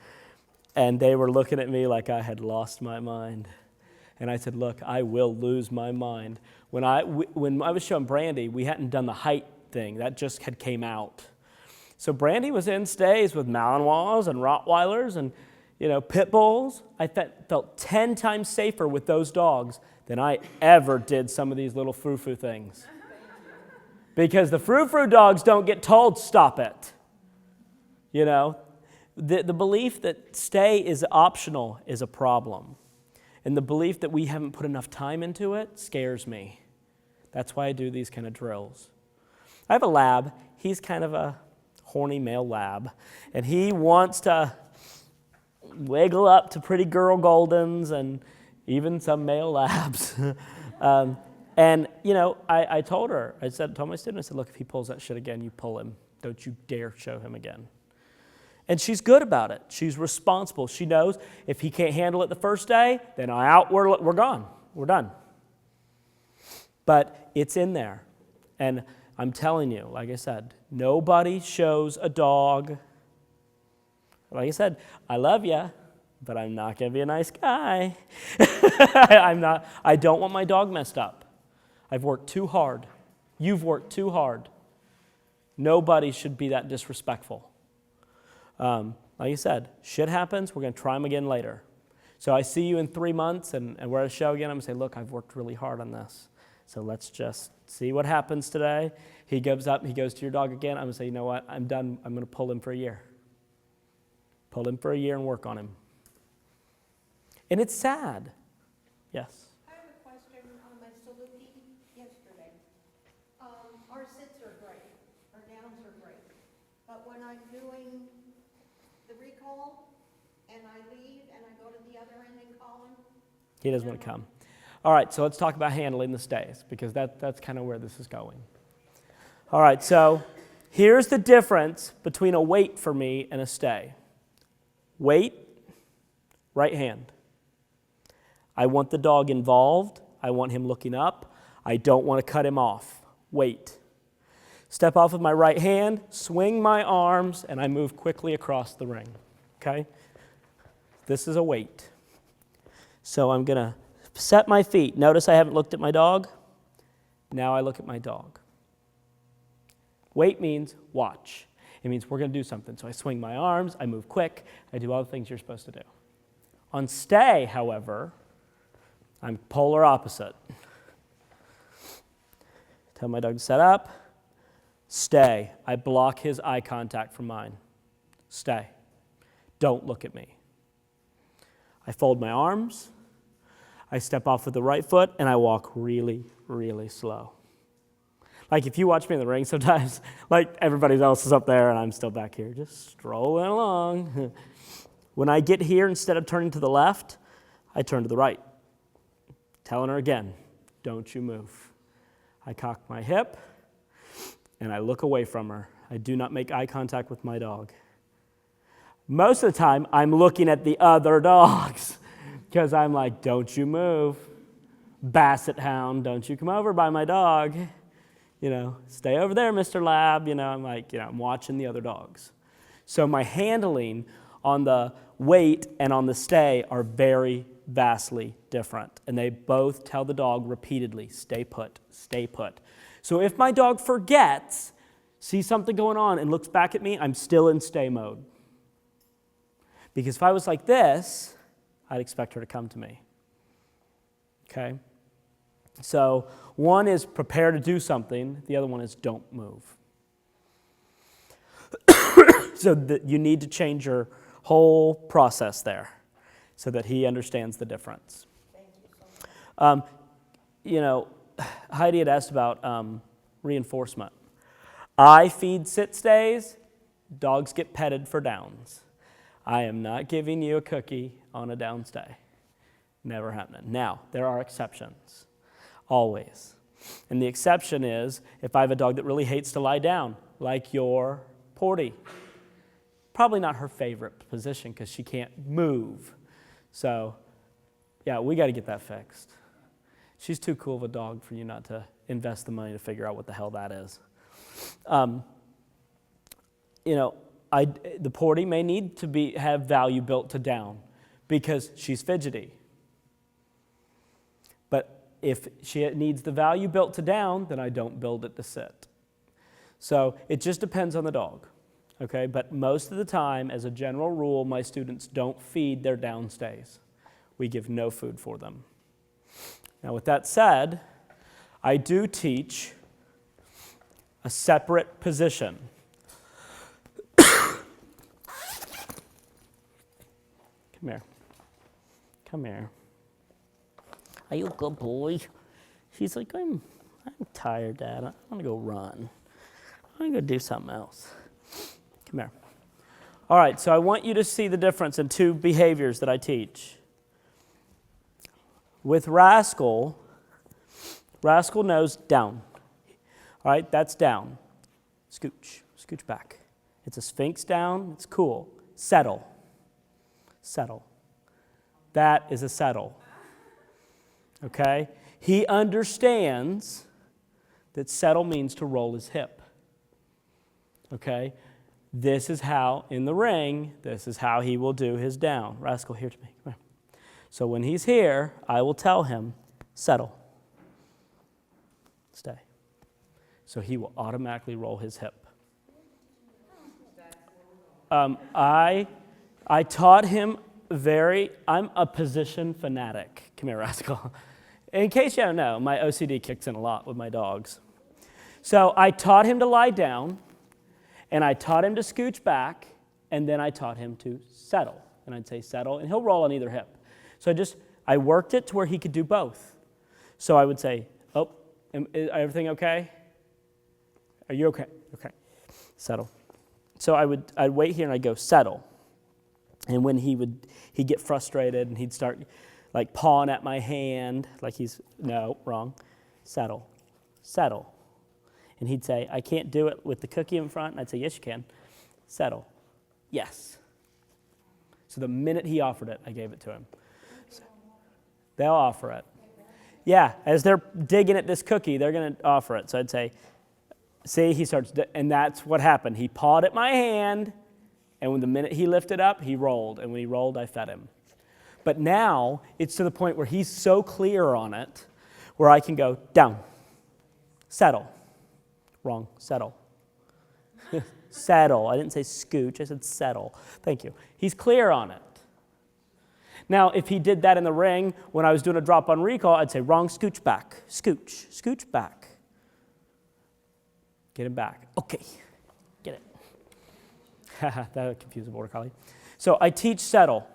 Speaker 1: and they were looking at me like I had lost my mind. And I said, look, I will lose my mind. When I was showing Brandy, we hadn't done the height thing. That just had came out. So Brandy was in stays with Malinois and Rottweilers and, pit bulls. I felt 10 times safer with those dogs than I ever did some of these little frou-frou things. Because the frou-frou dogs don't get told, stop it. The belief that stay is optional is a problem. And the belief that we haven't put enough time into it scares me. That's why I do these kind of drills. I have a lab. He's kind of a horny male lab. And he wants to wiggle up to pretty girl Goldens and even some male labs. I told her, told my student, I said, look, if he pulls that shit again, you pull him. Don't you dare show him again. And she's good about it. She's responsible. She knows if he can't handle it the first day, then we're gone. We're done. But it's in there. And I'm telling you, like I said, nobody shows a dog. Like I said, I love you, but I'm not going to be a nice guy. I don't want my dog messed up. I've worked too hard. You've worked too hard. Nobody should be that disrespectful. Like I said, shit happens, we're going to try them again later. So I see you in 3 months, and we're at a show again, I'm going to say, look, I've worked really hard on this. So let's just see what happens today. He goes up, he goes to your dog again. I'm going to say, you know what, I'm done. I'm going to pull him for a year. Pull him for a year and work on him. And it's sad. Yes?
Speaker 5: I have a question on my Saluki yesterday. Our sits are great, our downs are great, but when I'm doing the recall and I leave and I go to the other end and call him,
Speaker 1: He doesn't want to come. All right, so let's talk about handling the stays, because that's kind of where this is going. All right, so here's the difference between a wait for me and a stay. Wait, right hand. I want the dog involved. I want him looking up. I don't want to cut him off. Wait. Step off with my right hand, swing my arms, and I move quickly across the ring. Okay? This is a wait. So I'm going to set my feet. Notice I haven't looked at my dog. Now I look at my dog. Wait means watch. It means we're going to do something. So I swing my arms, I move quick, I do all the things you're supposed to do. On stay, however, I'm polar opposite. Tell my dog to set up. Stay. I block his eye contact from mine. Stay. Don't look at me. I fold my arms. I step off with the right foot, and I walk really, really slow. Like if you watch me in the ring sometimes, like everybody else is up there, and I'm still back here just strolling along. When I get here, instead of turning to the left, I turn to the right. Telling her again, don't you move. I cock my hip, and I look away from her. I do not make eye contact with my dog. Most of the time, I'm looking at the other dogs because I'm like, don't you move. Basset hound, don't you come over by my dog. Stay over there, Mr. Lab. I'm like, I'm watching the other dogs. So my handling on the wait and on the stay are very vastly different. And they both tell the dog repeatedly, stay put, stay put. So if my dog forgets, sees something going on and looks back at me, I'm still in stay mode. Because if I was like this, I'd expect her to come to me. Okay? So one is prepare to do something. The other one is don't move. So you need to change your whole process there so that he understands the difference.
Speaker 5: thank you so much.
Speaker 1: Heidi had asked about reinforcement. I feed sit stays. Dogs get petted for downs. I am not giving you a cookie on a down stay. Never happening. Now, there are exceptions. Always. And the exception is if I have a dog that really hates to lie down, like your Porty. Probably not her favorite position because she can't move. So, yeah, we got to get that fixed. She's too cool of a dog for you not to invest the money to figure out what the hell that is. The Porty may need to have value built to down because she's fidgety. But if she needs the value built to down, then I don't build it to sit. So it just depends on the dog, okay? But most of the time, as a general rule, my students don't feed their down stays. We give no food for them. Now, with that said, I do teach a separate position. Come here. Come here. Are you a good boy? He's like, I'm tired, Dad. I want to go run. I'm going to go do something else. Come here. All right, so I want you to see the difference in two behaviors that I teach. With Rascal, Rascal knows down. All right, that's down. Scooch, scooch back. It's a Sphinx down, it's cool. Settle, settle. That is a settle. Okay? He understands that settle means to roll his hip. Okay? This is how, in the ring, this is how he will do his down. Rascal, here to me. Come here. So when he's here, I will tell him, settle. Stay. So he will automatically roll his hip. I taught him I'm a position fanatic. Come here, Rascal. In case you don't know, my OCD kicks in a lot with my dogs. So I taught him to lie down, and I taught him to scooch back, and then I taught him to settle. And I'd say settle, and he'll roll on either hip. So I worked it to where he could do both. So I would say, oh, is everything okay? Are you okay? Okay. Settle. So I'd wait here and I'd go settle. And when he'd get frustrated and he'd start like pawing at my hand, like no, wrong. Settle. Settle. And he'd say, I can't do it with the cookie in front. And I'd say, yes, you can. Settle. Yes. So the minute he offered it, I gave it to him. So they'll offer it. Yeah, as they're digging at this cookie, they're going to offer it. So I'd say, see, he starts, and that's what happened. He pawed at my hand, and when the minute he lifted up, he rolled. And when he rolled, I fed him. But now it's to the point where he's so clear on it, where I can go down, settle, wrong, settle, settle. I didn't say scooch, I said settle. Thank you. He's clear on it. Now, if he did that in the ring, when I was doing a drop on recall, I'd say wrong, scooch back, scooch, scooch back. Get him back. Okay, get it. That would confuse a border collie. So I teach settle.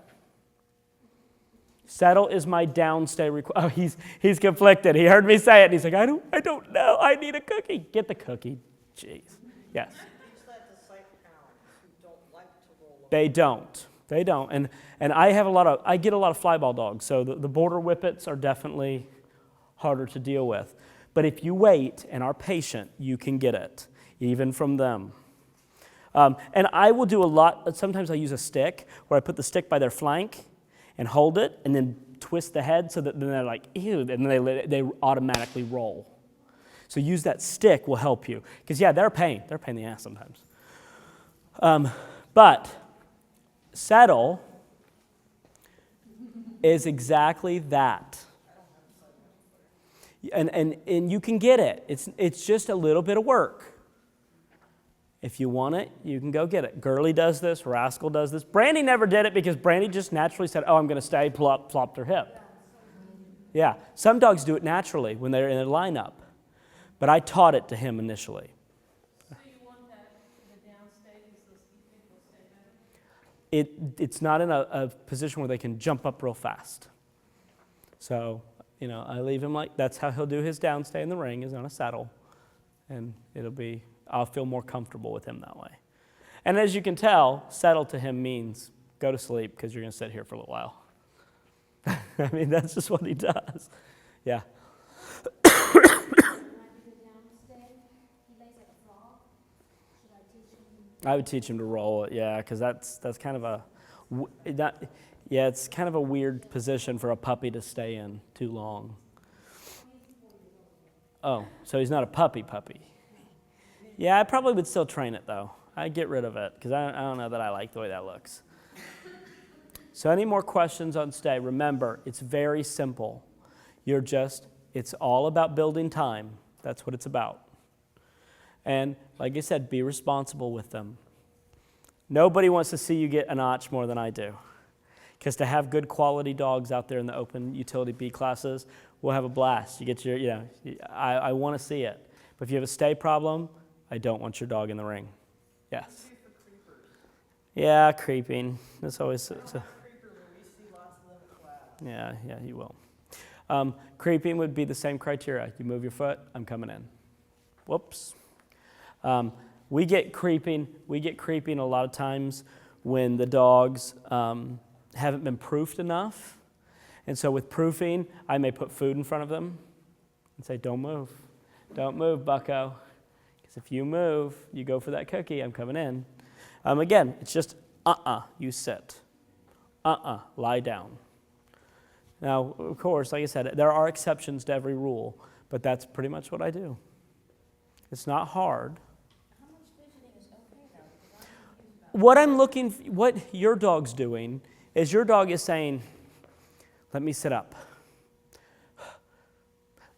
Speaker 1: Settle is my downstay request. Oh, he's conflicted. He heard me say it, and he's like, I don't know. I need a cookie. Get the cookie. Jeez. Yes. They don't. They don't. And I get a lot of fly ball dogs, so the border whippets are definitely harder to deal with. But if you wait and are patient, you can get it, even from them. And I will do a lot. Sometimes I use a stick where I put the stick by their flank and hold it and then twist the head so that then they're like, ew, and then they automatically roll. So use that stick will help you. Because, yeah, they're a pain. They're a pain in the ass sometimes. But settle is exactly that. And you can get it. It's just a little bit of work. If you want it, you can go get it. Gurley does this. Rascal does this. Brandy never did it because Brandy just naturally said, oh, I'm going to stay, plopped her hip. Yeah. Some dogs do it naturally when they're in a lineup. But I taught it to him initially.
Speaker 3: So you want the downstay so you think will stay better?
Speaker 1: It's not in a position where they can jump up real fast. So, I leave him that's how he'll do his downstay in the ring, is on a saddle. And I'll feel more comfortable with him that way. And as you can tell, settle to him means go to sleep because you're going to sit here for a little while. I mean, that's just what he does. Yeah. I would teach him to roll it, yeah, because that's kind of it's kind of a weird position for a puppy to stay in too long. Oh, so he's not a puppy. Yeah, I probably would still train it though. I'd get rid of it because I don't know that I like the way that looks. So any more questions on stay? Remember, it's very simple. It's all about building time. That's what it's about. And like I said, be responsible with them. Nobody wants to see you get a notch more than I do. Because to have good quality dogs out there in the open utility B classes, we'll have a blast. You get your, I want to see it. But if you have a stay problem, I don't want your dog in the ring. Yes. Yeah, creeping. That's always. Yeah, you will. Creeping would be the same criteria. You move your foot, I'm coming in. Whoops. We get creeping a lot of times when the dogs haven't been proofed enough. And so with proofing, I may put food in front of them and say, don't move. Don't move, bucko. Because if you move, you go for that cookie, I'm coming in. Again, it's just, you sit. Lie down. Now, of course, like I said, there are exceptions to every rule, but that's pretty much what I do. It's not hard.
Speaker 4: How much fidgeting is okay though?
Speaker 1: What your dog's doing is your dog is saying, let me sit up.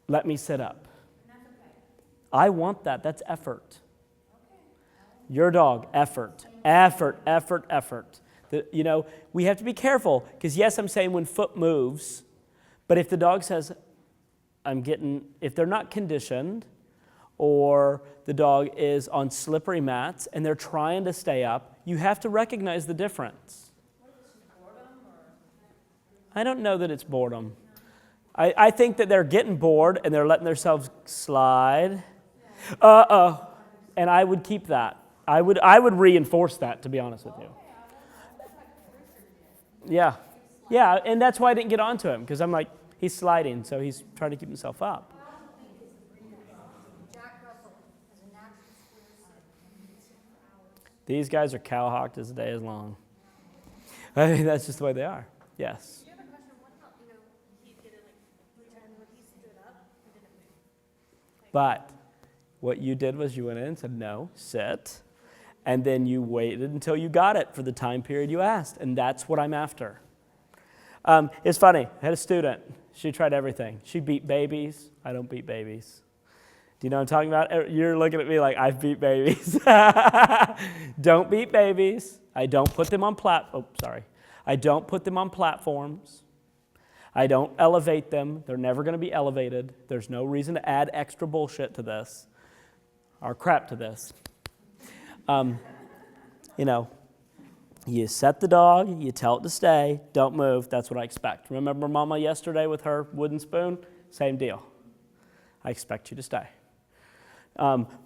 Speaker 1: Let me sit up.
Speaker 3: And that's okay.
Speaker 1: I want that. That's effort. Your dog, effort. Effort. We have to be careful because, yes, I'm saying when foot moves, but if the dog says, if they're not conditioned or the dog is on slippery mats and they're trying to stay up, you have to recognize the difference. I don't know that it's boredom. I think that they're getting bored and they're letting themselves slide. And I would keep that. I would reinforce that, to be honest with you. Yeah, and that's why I didn't get onto him, because I'm like, he's sliding, so he's trying to keep himself up. These guys are cowhocked as the day is long. I mean, that's just the way they are. Yes.
Speaker 4: Do you have a question? What about, he did it like 3 times when he stood up, he didn't move.
Speaker 1: But what you did was you went in and said, no, sit. And then you waited until you got it for the time period you asked. And that's what I'm after. It's funny. I had a student. She tried everything. She beat babies. I don't beat babies. Do you know what I'm talking about? You're looking at me like I've beat babies. Don't beat babies. I don't put them on I don't put them on platforms. I don't elevate them. They're never going to be elevated. There's no reason to add extra bullshit to this or crap to this. You set the dog, you tell it to stay, don't move, that's what I expect. Remember Mama yesterday with her wooden spoon? Same deal. I expect you to stay.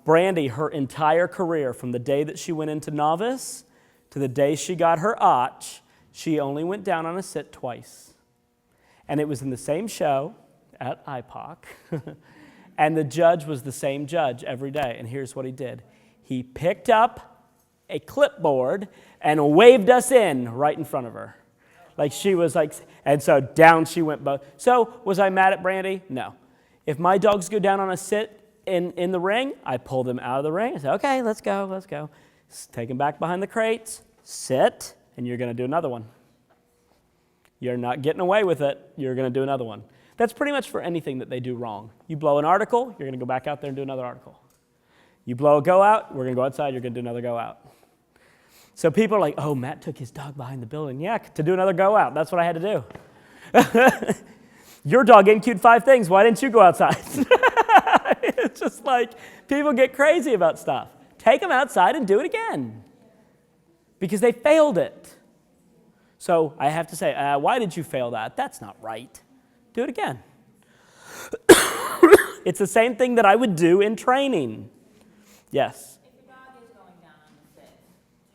Speaker 1: Brandy, her entire career, from the day that she went into novice to the day she got her Otch, she only went down on a sit twice. And it was in the same show at IPOC, and the judge was the same judge every day, and here's what he did. He picked up a clipboard and waved us in right in front of her. Like she was like, and so down she went both. So was I mad at Brandy? No. If my dogs go down on a sit in the ring, I pull them out of the ring. I say, okay, let's go. Take them back behind the crates, sit, and you're going to do another one. You're not getting away with it. You're going to do another one. That's pretty much for anything that they do wrong. You blow an article, you're going to go back out there and do another article. You blow a go out, we're going to go outside, you're going to do another go out. So people are like, oh, Matt took his dog behind the building. Yeah, to do another go out. That's what I had to do. Your dog NQ'd 5 things. Why didn't you go outside? It's just like people get crazy about stuff. Take them outside and do it again because they failed it. So I have to say, why did you fail that? That's not right. Do it again. It's the same thing that I would do in training. Yes?
Speaker 3: If your dog is going down on the sit,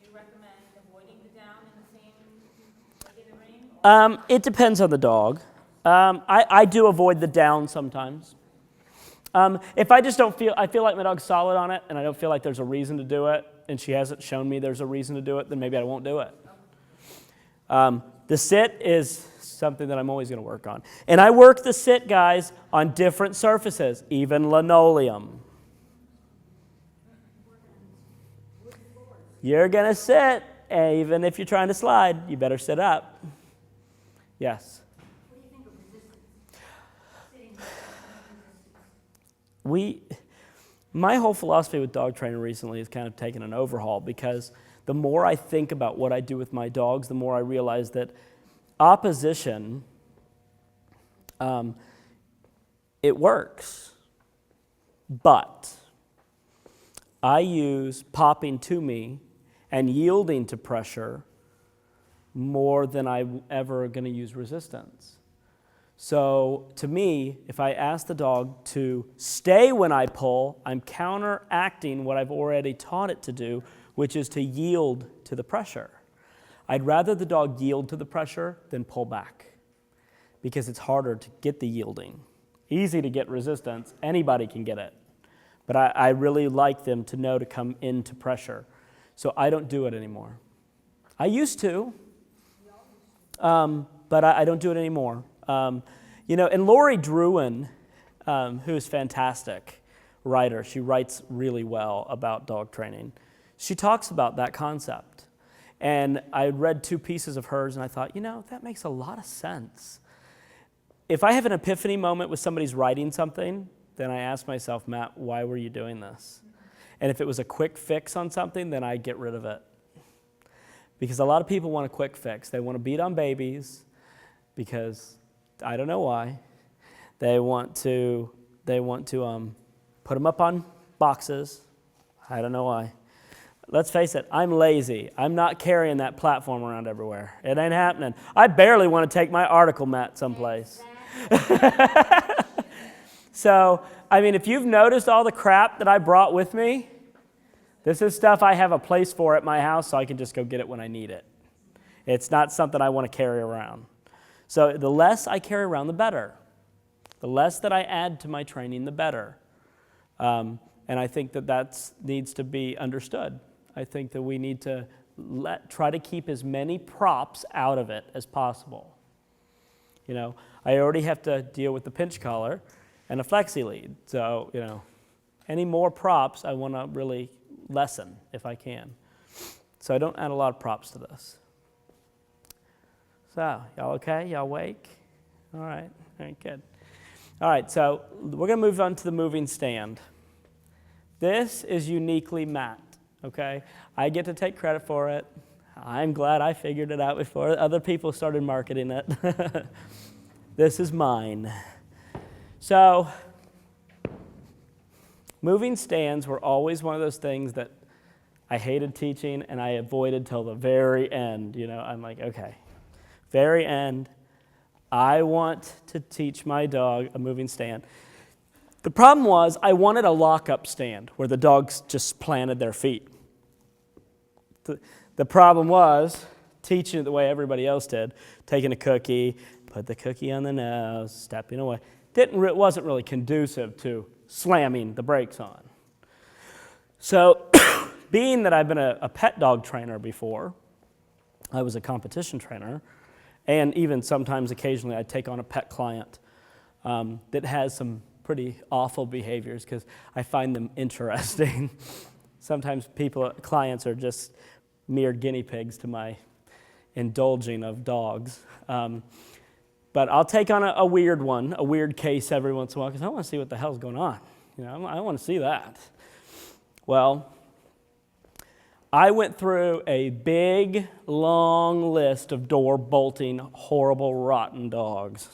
Speaker 3: do you recommend avoiding the down in the same like in the ring?
Speaker 1: It depends on the dog. I do avoid the down sometimes. If I just don't feel, I feel like my dog's solid on it and I don't feel like there's a reason to do it and she hasn't shown me there's a reason to do it, then maybe I won't do it. The sit is something that I'm always going to work on. And I work the sit, guys, on different surfaces, even linoleum. You're going to sit, and even if you're trying to slide, you better sit up. Yes?
Speaker 5: What do you think of resistance? Sitting
Speaker 1: My whole philosophy with dog training recently has kind of taken an overhaul, because the more I think about what I do with my dogs, the more I realize that opposition, it works. But I use popping to me and yielding to pressure more than I'm ever going to use resistance. So to me, if I ask the dog to stay when I pull, I'm counteracting what I've already taught it to do, which is to yield to the pressure. I'd rather the dog yield to the pressure than pull back, because it's harder to get the yielding. Easy to get resistance. Anybody can get it. But I really like them to know to come into pressure. So I don't do it anymore. I used to, but I don't do it anymore. And Lori Druin, who is fantastic writer, she writes really well about dog training. She talks about that concept. And I read 2 pieces of hers, and I thought, that makes a lot of sense. If I have an epiphany moment with somebody's writing something, then I ask myself, Matt, why were you doing this? And if it was a quick fix on something, then I get rid of it. Because a lot of people want a quick fix. They want to beat on babies because I don't know why. They want to put them up on boxes. I don't know why. Let's face it, I'm lazy. I'm not carrying that platform around everywhere. It ain't happening. I barely want to take my article mat someplace. So, if you've noticed all the crap that I brought with me, this is stuff I have a place for at my house, so I can just go get it when I need it. It's not something I want to carry around. So the less I carry around, the better. The less that I add to my training, the better. And I think that needs to be understood. I think that we need to try to keep as many props out of it as possible. I already have to deal with the pinch collar and a flexi lead. So, any more props I want to really lessen if I can. So I don't add a lot of props to this. So, y'all okay? Y'all awake? All right, good. All right, so we're going to move on to the moving stand. This is uniquely Matt, okay? I get to take credit for it. I'm glad I figured it out before other people started marketing it. This is mine. So, moving stands were always one of those things that I hated teaching and I avoided till the very end. I'm like, okay, very end, I want to teach my dog a moving stand. The problem was I wanted a lock-up stand where the dogs just planted their feet. The problem was teaching it the way everybody else did, taking a cookie, put the cookie on the nose, stepping away. Wasn't really conducive to slamming the brakes on. So, being that I've been a pet dog trainer before, I was a competition trainer, and even sometimes occasionally I take on a pet client that has some pretty awful behaviors because I find them interesting. Sometimes clients are just mere guinea pigs to my indulging of dogs. But I'll take on a weird one, a weird case every once in a while, because I want to see what the hell's going on. I want to see that. Well, I went through a big, long list of door-bolting, horrible, rotten dogs.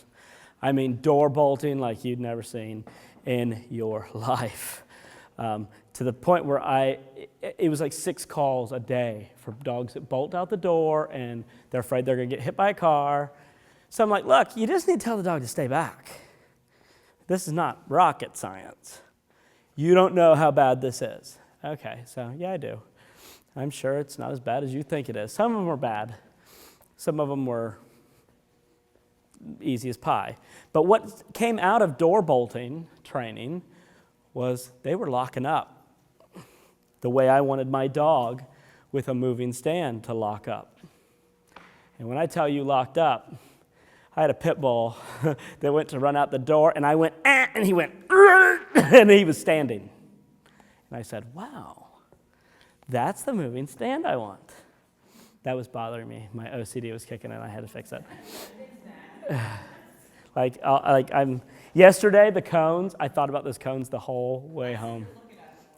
Speaker 1: Door bolting like you'd never seen in your life. To the point where it was like 6 calls a day for dogs that bolt out the door and they're afraid they're going to get hit by a car. So I'm like, look, you just need to tell the dog to stay back. This is not rocket science. You don't know how bad this is. Okay, so yeah, I do. I'm sure it's not as bad as you think it is. Some of them were bad. Some of them were easy as pie. But what came out of door bolting training was they were locking up the way I wanted my dog with a moving stand to lock up. And when I tell you locked up, I had a pit bull that went to run out the door, and I went, and he went, and he was standing. And I said, wow, That's the moving stand I want. That was bothering me. My OCD was kicking in. I had to fix it. Yesterday, the cones, I thought about those cones the whole way home.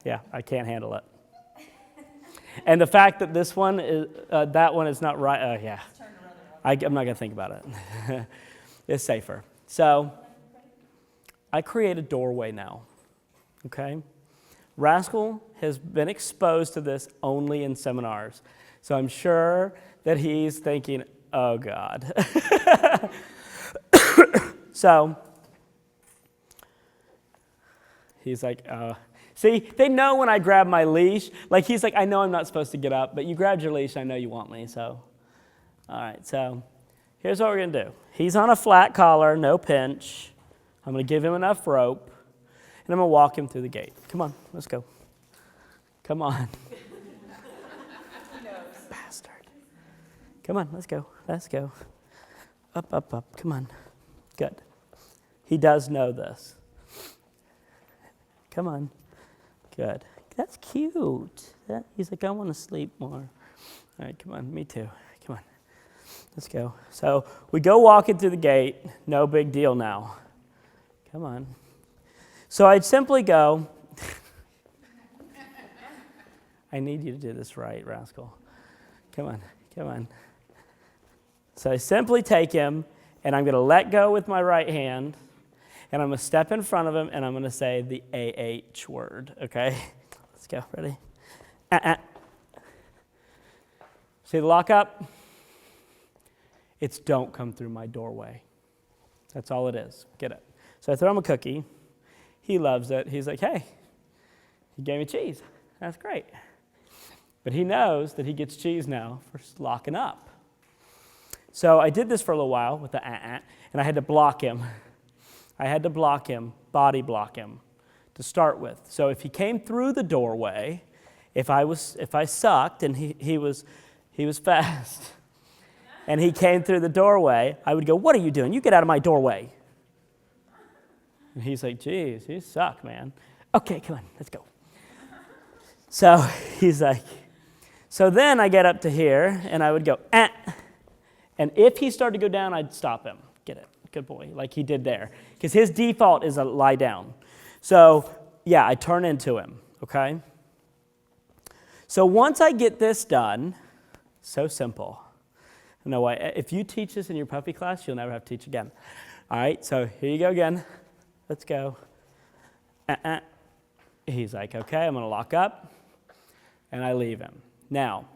Speaker 1: Yeah, I can't handle it. And the fact that this one is, that one is not right, yeah. I'm not going to think about it. It's safer. So I create a doorway now, okay? Rascal has been exposed to this only in seminars. So I'm sure that he's thinking, oh God. So he's like, see, they know when I grab my leash. Like he's like, I know I'm not supposed to get up, but you grabbed your leash, I know you want me, so. All right, so here's what we're gonna do. He's on a flat collar, no pinch. I'm gonna give him enough rope, and I'm gonna walk him through the gate. Come on, let's go. Come on. Bastard. Come on, let's go, let's go. Up, up, up, come on. Good. He does know this. Come on. Good. That's cute. He's like, I want to sleep more. All right, come on, me too. Come on. Let's go. So we go walking through the gate. No big deal now. Come on. So I'd simply go, I need you to do this right, rascal. Come on, come on. So I simply take him, and I'm going to let go with my right hand, and I'm going to step in front of him, and I'm going to say the AH word, okay? Let's go. Ready? See the lock up? It's don't come through my doorway. That's all it is. Get it? So I throw him a cookie. He loves it. He's like, hey, he gave me cheese. That's great. But he knows that he gets cheese now for locking up. So I did this for a little while with the and I had to block him. I had to block him, body block him to start with. So if he came through the doorway, if I sucked and he was fast and he came through the doorway, I would go, what are you doing? You get out of my doorway. And he's like, geez, you suck, man. Okay, come on, let's go. So he's like, so then I get up to here and I would go, and if he started to go down, I'd stop him. Get it? Good boy, like he did there. Because his default is a lie down. So, yeah, I turn into him, okay? So once I get this done, so simple. No way. If you teach this in your puppy class, you'll never have to teach again. All right, so here you go again. Let's go. He's like, okay, I'm going to lock up, and I leave him. Now,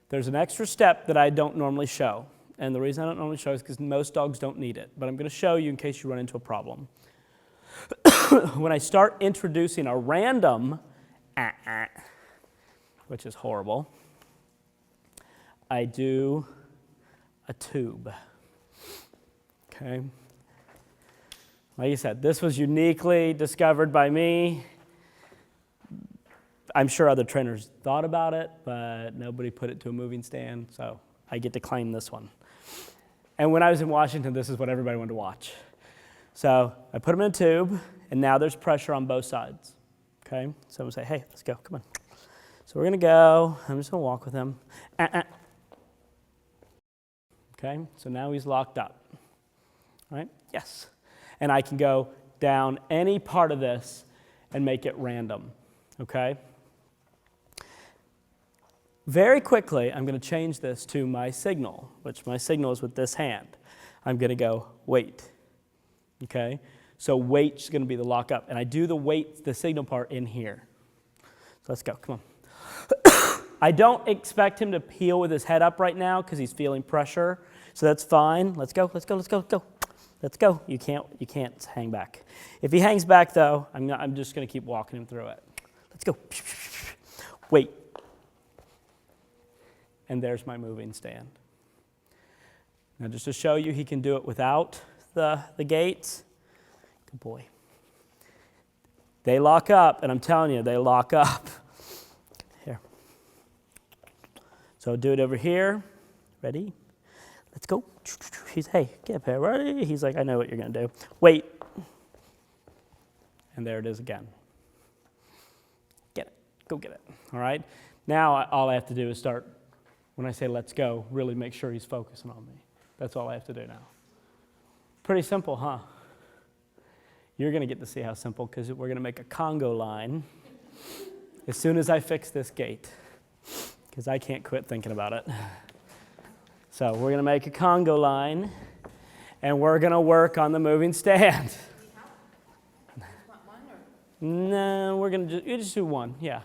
Speaker 1: there's an extra step that I don't normally show. And the reason I don't normally show is because most dogs don't need it. But I'm going to show you in case you run into a problem. When I start introducing a random which is horrible, I do a tube. Okay? Like I said, this was uniquely discovered by me. I'm sure other trainers thought about it, but nobody put it to a moving stand, so I get to claim this one. And when I was in Washington, this is what everybody wanted to watch. So I put them in a tube, and now there's pressure on both sides. Okay? So I'm going to say, hey, let's go, come on. So we're going to go. I'm just going to walk with him. Okay? So now he's locked up. All right? Yes. And I can go down any part of this and make it random. Okay? Very quickly, I'm going to change this to my signal, which my signal is with this hand. I'm going to go wait. Okay? So wait's going to be the lock up. And I do the wait, the signal part in here. So let's go. Come on. I don't expect him to heel with his head up right now because he's feeling pressure. So that's fine. Let's go. Let's go. Let's go. Let's go. Let's go. You can't hang back. If he hangs back, though, I'm just going to keep walking him through it. Let's go. Wait. And there's my moving stand. Now, just to show you, he can do it without the gates. Good boy. They lock up, and I'm telling you, they lock up. Here. So do it over here. Ready? Let's go. He's, hey, get up here. Ready? He's like, I know what you're going to do. Wait. And there it is again. Get it. Go get it, all right? Now all I have to do is start, when I say let's go, really make sure he's focusing on me. That's all I have to do now. Pretty simple, huh? You're going to get to see how simple because we're going to make a Congo line as soon as I fix this gate because I can't quit thinking about it. So we're going to make a Congo line and we're going to work on the moving stand.
Speaker 3: Want one or?
Speaker 1: No, we're going to just do one, yeah.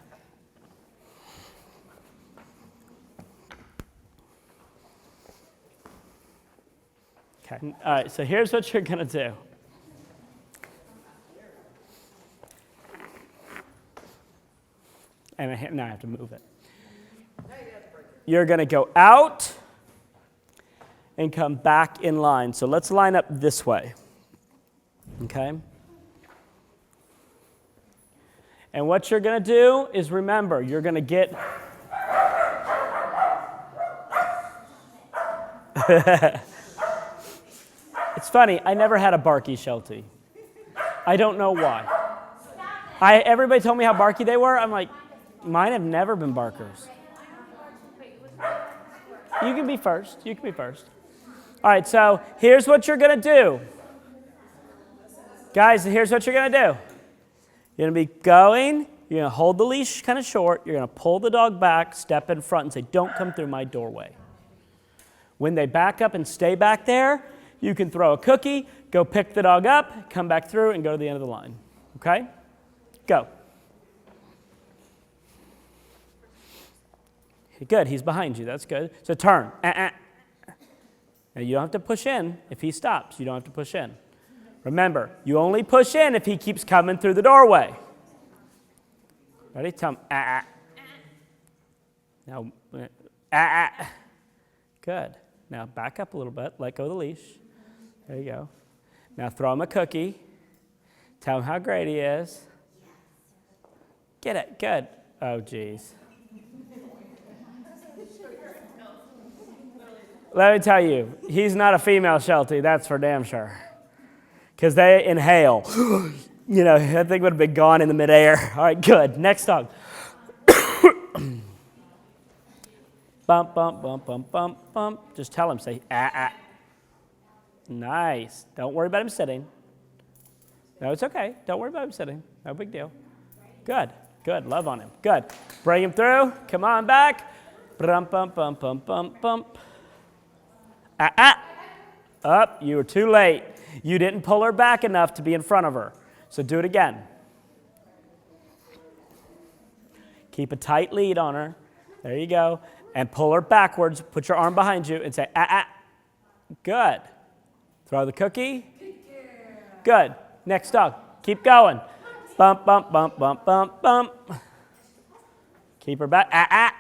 Speaker 1: Okay. All right, so here's what you're going to do. And now I have to move it. You're going to go out and come back in line. So let's line up this way. Okay? And what you're going to do is remember, you're going to get... It's funny, I never had a barky Sheltie. I don't know why. Everybody told me how barky they were. I'm like, mine have never been barkers. You can be first. You can be first. All right, so here's what you're going to do. Guys, here's what you're going to do. You're going to be going. You're going to hold the leash kind of short. You're going to pull the dog back, step in front, and say, don't come through my doorway. When they back up and stay back there, you can throw a cookie, go pick the dog up, come back through, and go to the end of the line. Okay? Go. Good, he's behind you. That's good. So turn. Now, you don't have to push in. If he stops, you don't have to push in. Remember, you only push in if he keeps coming through the doorway. Ready? Tell him, Now, Good. Now, back up a little bit. Let go of the leash. There you go. Now, throw him a cookie. Tell him how great he is. Get it. Good. Oh, geez. Let me tell you, he's not a female Sheltie, that's for damn sure. Because they inhale. You know, that thing would have been gone in the midair. All right, good. Next dog. Bump, bump, bump, bump, bump, bump. Just tell him, say, Nice. Don't worry about him sitting. No, it's okay. Don't worry about him sitting. No big deal. Good. Good. Love on him. Good. Bring him through. Come on back. Bump, bump, bump, bump, bump, bump. Up. You were too late. You didn't pull her back enough to be in front of her. So do it again. Keep a tight lead on her. There you go. And pull her backwards. Put your arm behind you and say, Good. Throw the cookie. Good. Next dog. Keep going. Bump, bump, bump, bump, bump, bump. Keep her back.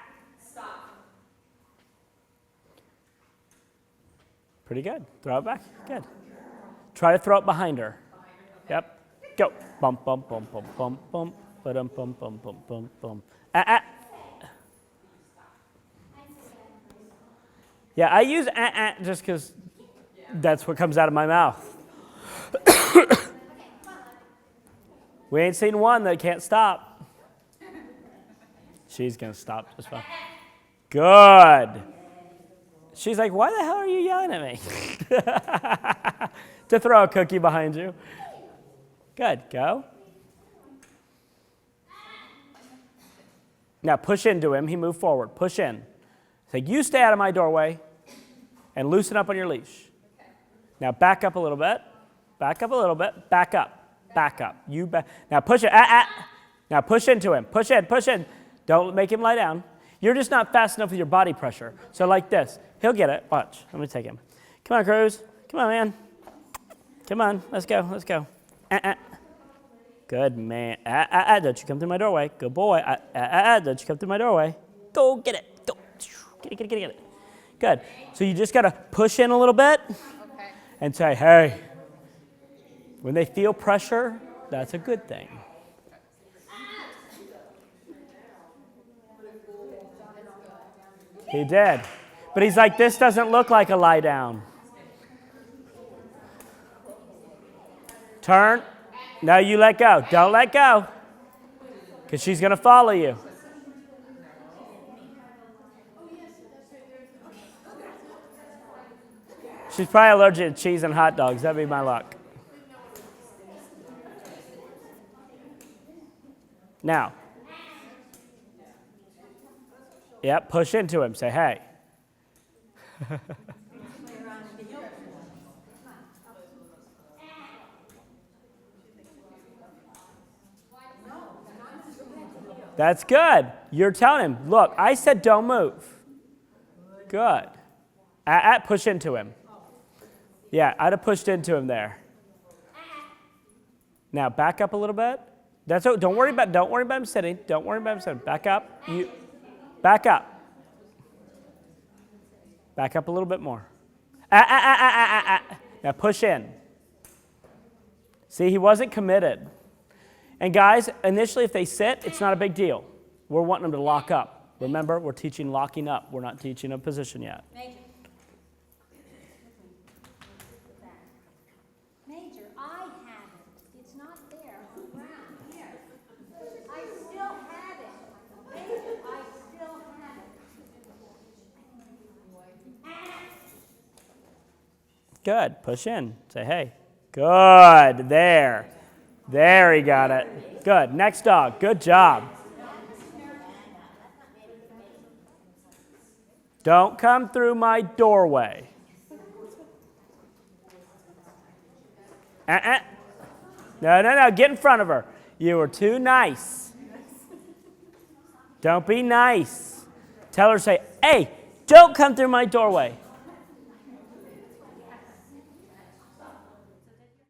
Speaker 1: Pretty good. Throw it back. Good. Try to throw it behind her. Yep. Go. Bump, bump, bump, bump, bump, bump. Bump, bump, bump, bump, bump, bump. Yeah, I use just because that's what comes out of my mouth. We ain't seen one that can't stop. She's going to stop just fine. Good. She's like, why the hell are you yelling at me? To throw a cookie behind you. Good. Go. Now push into him. He moved forward. Push in. Say, you stay out of my doorway and loosen up on your leash. Now back up a little bit. Back up a little bit. Back up. Back up. You back. Now push it. Now push into him. Push in. Push in. Don't make him lie down. You're just not fast enough with your body pressure. So like this. He'll get it. Watch. Let me take him. Come on, Cruz. Come on, man. Come on. Let's go. Let's go. Good man. Don't you come through my doorway. Good boy. Don't you come through my doorway. Go get it. Go. Get it, get it, get it. Good. So you just got to push in a little bit and say, hey. When they feel pressure, that's a good thing. He did. But he's like, this doesn't look like a lie down. Turn. No, you let go. Don't let go. Because she's going to follow you. She's probably allergic to cheese and hot dogs. That'd be my luck. Now. Yep, push into him. Say, hey. That's good. You're telling him, look, I said don't move. Good. Push into him. Yeah, I'd have pushed into him there. Now back up a little bit. Don't worry about him sitting. Don't worry about him sitting. Back up. Back up. Back up a little bit more. Now push in. See, he wasn't committed. And guys, initially if they sit, it's not a big deal. We're wanting them to lock up. Remember, we're teaching locking up. We're not teaching a position yet.
Speaker 5: Major, I have it. It's not there on the ground. Here. I still have it. Major, I still have it.
Speaker 1: Good. Push in. Say, hey. Good. There. There, he got it. Good. Next dog. Good job. Don't come through my doorway. No. Get in front of her. You were too nice. Don't be nice. Tell her, say, hey, don't come through my doorway.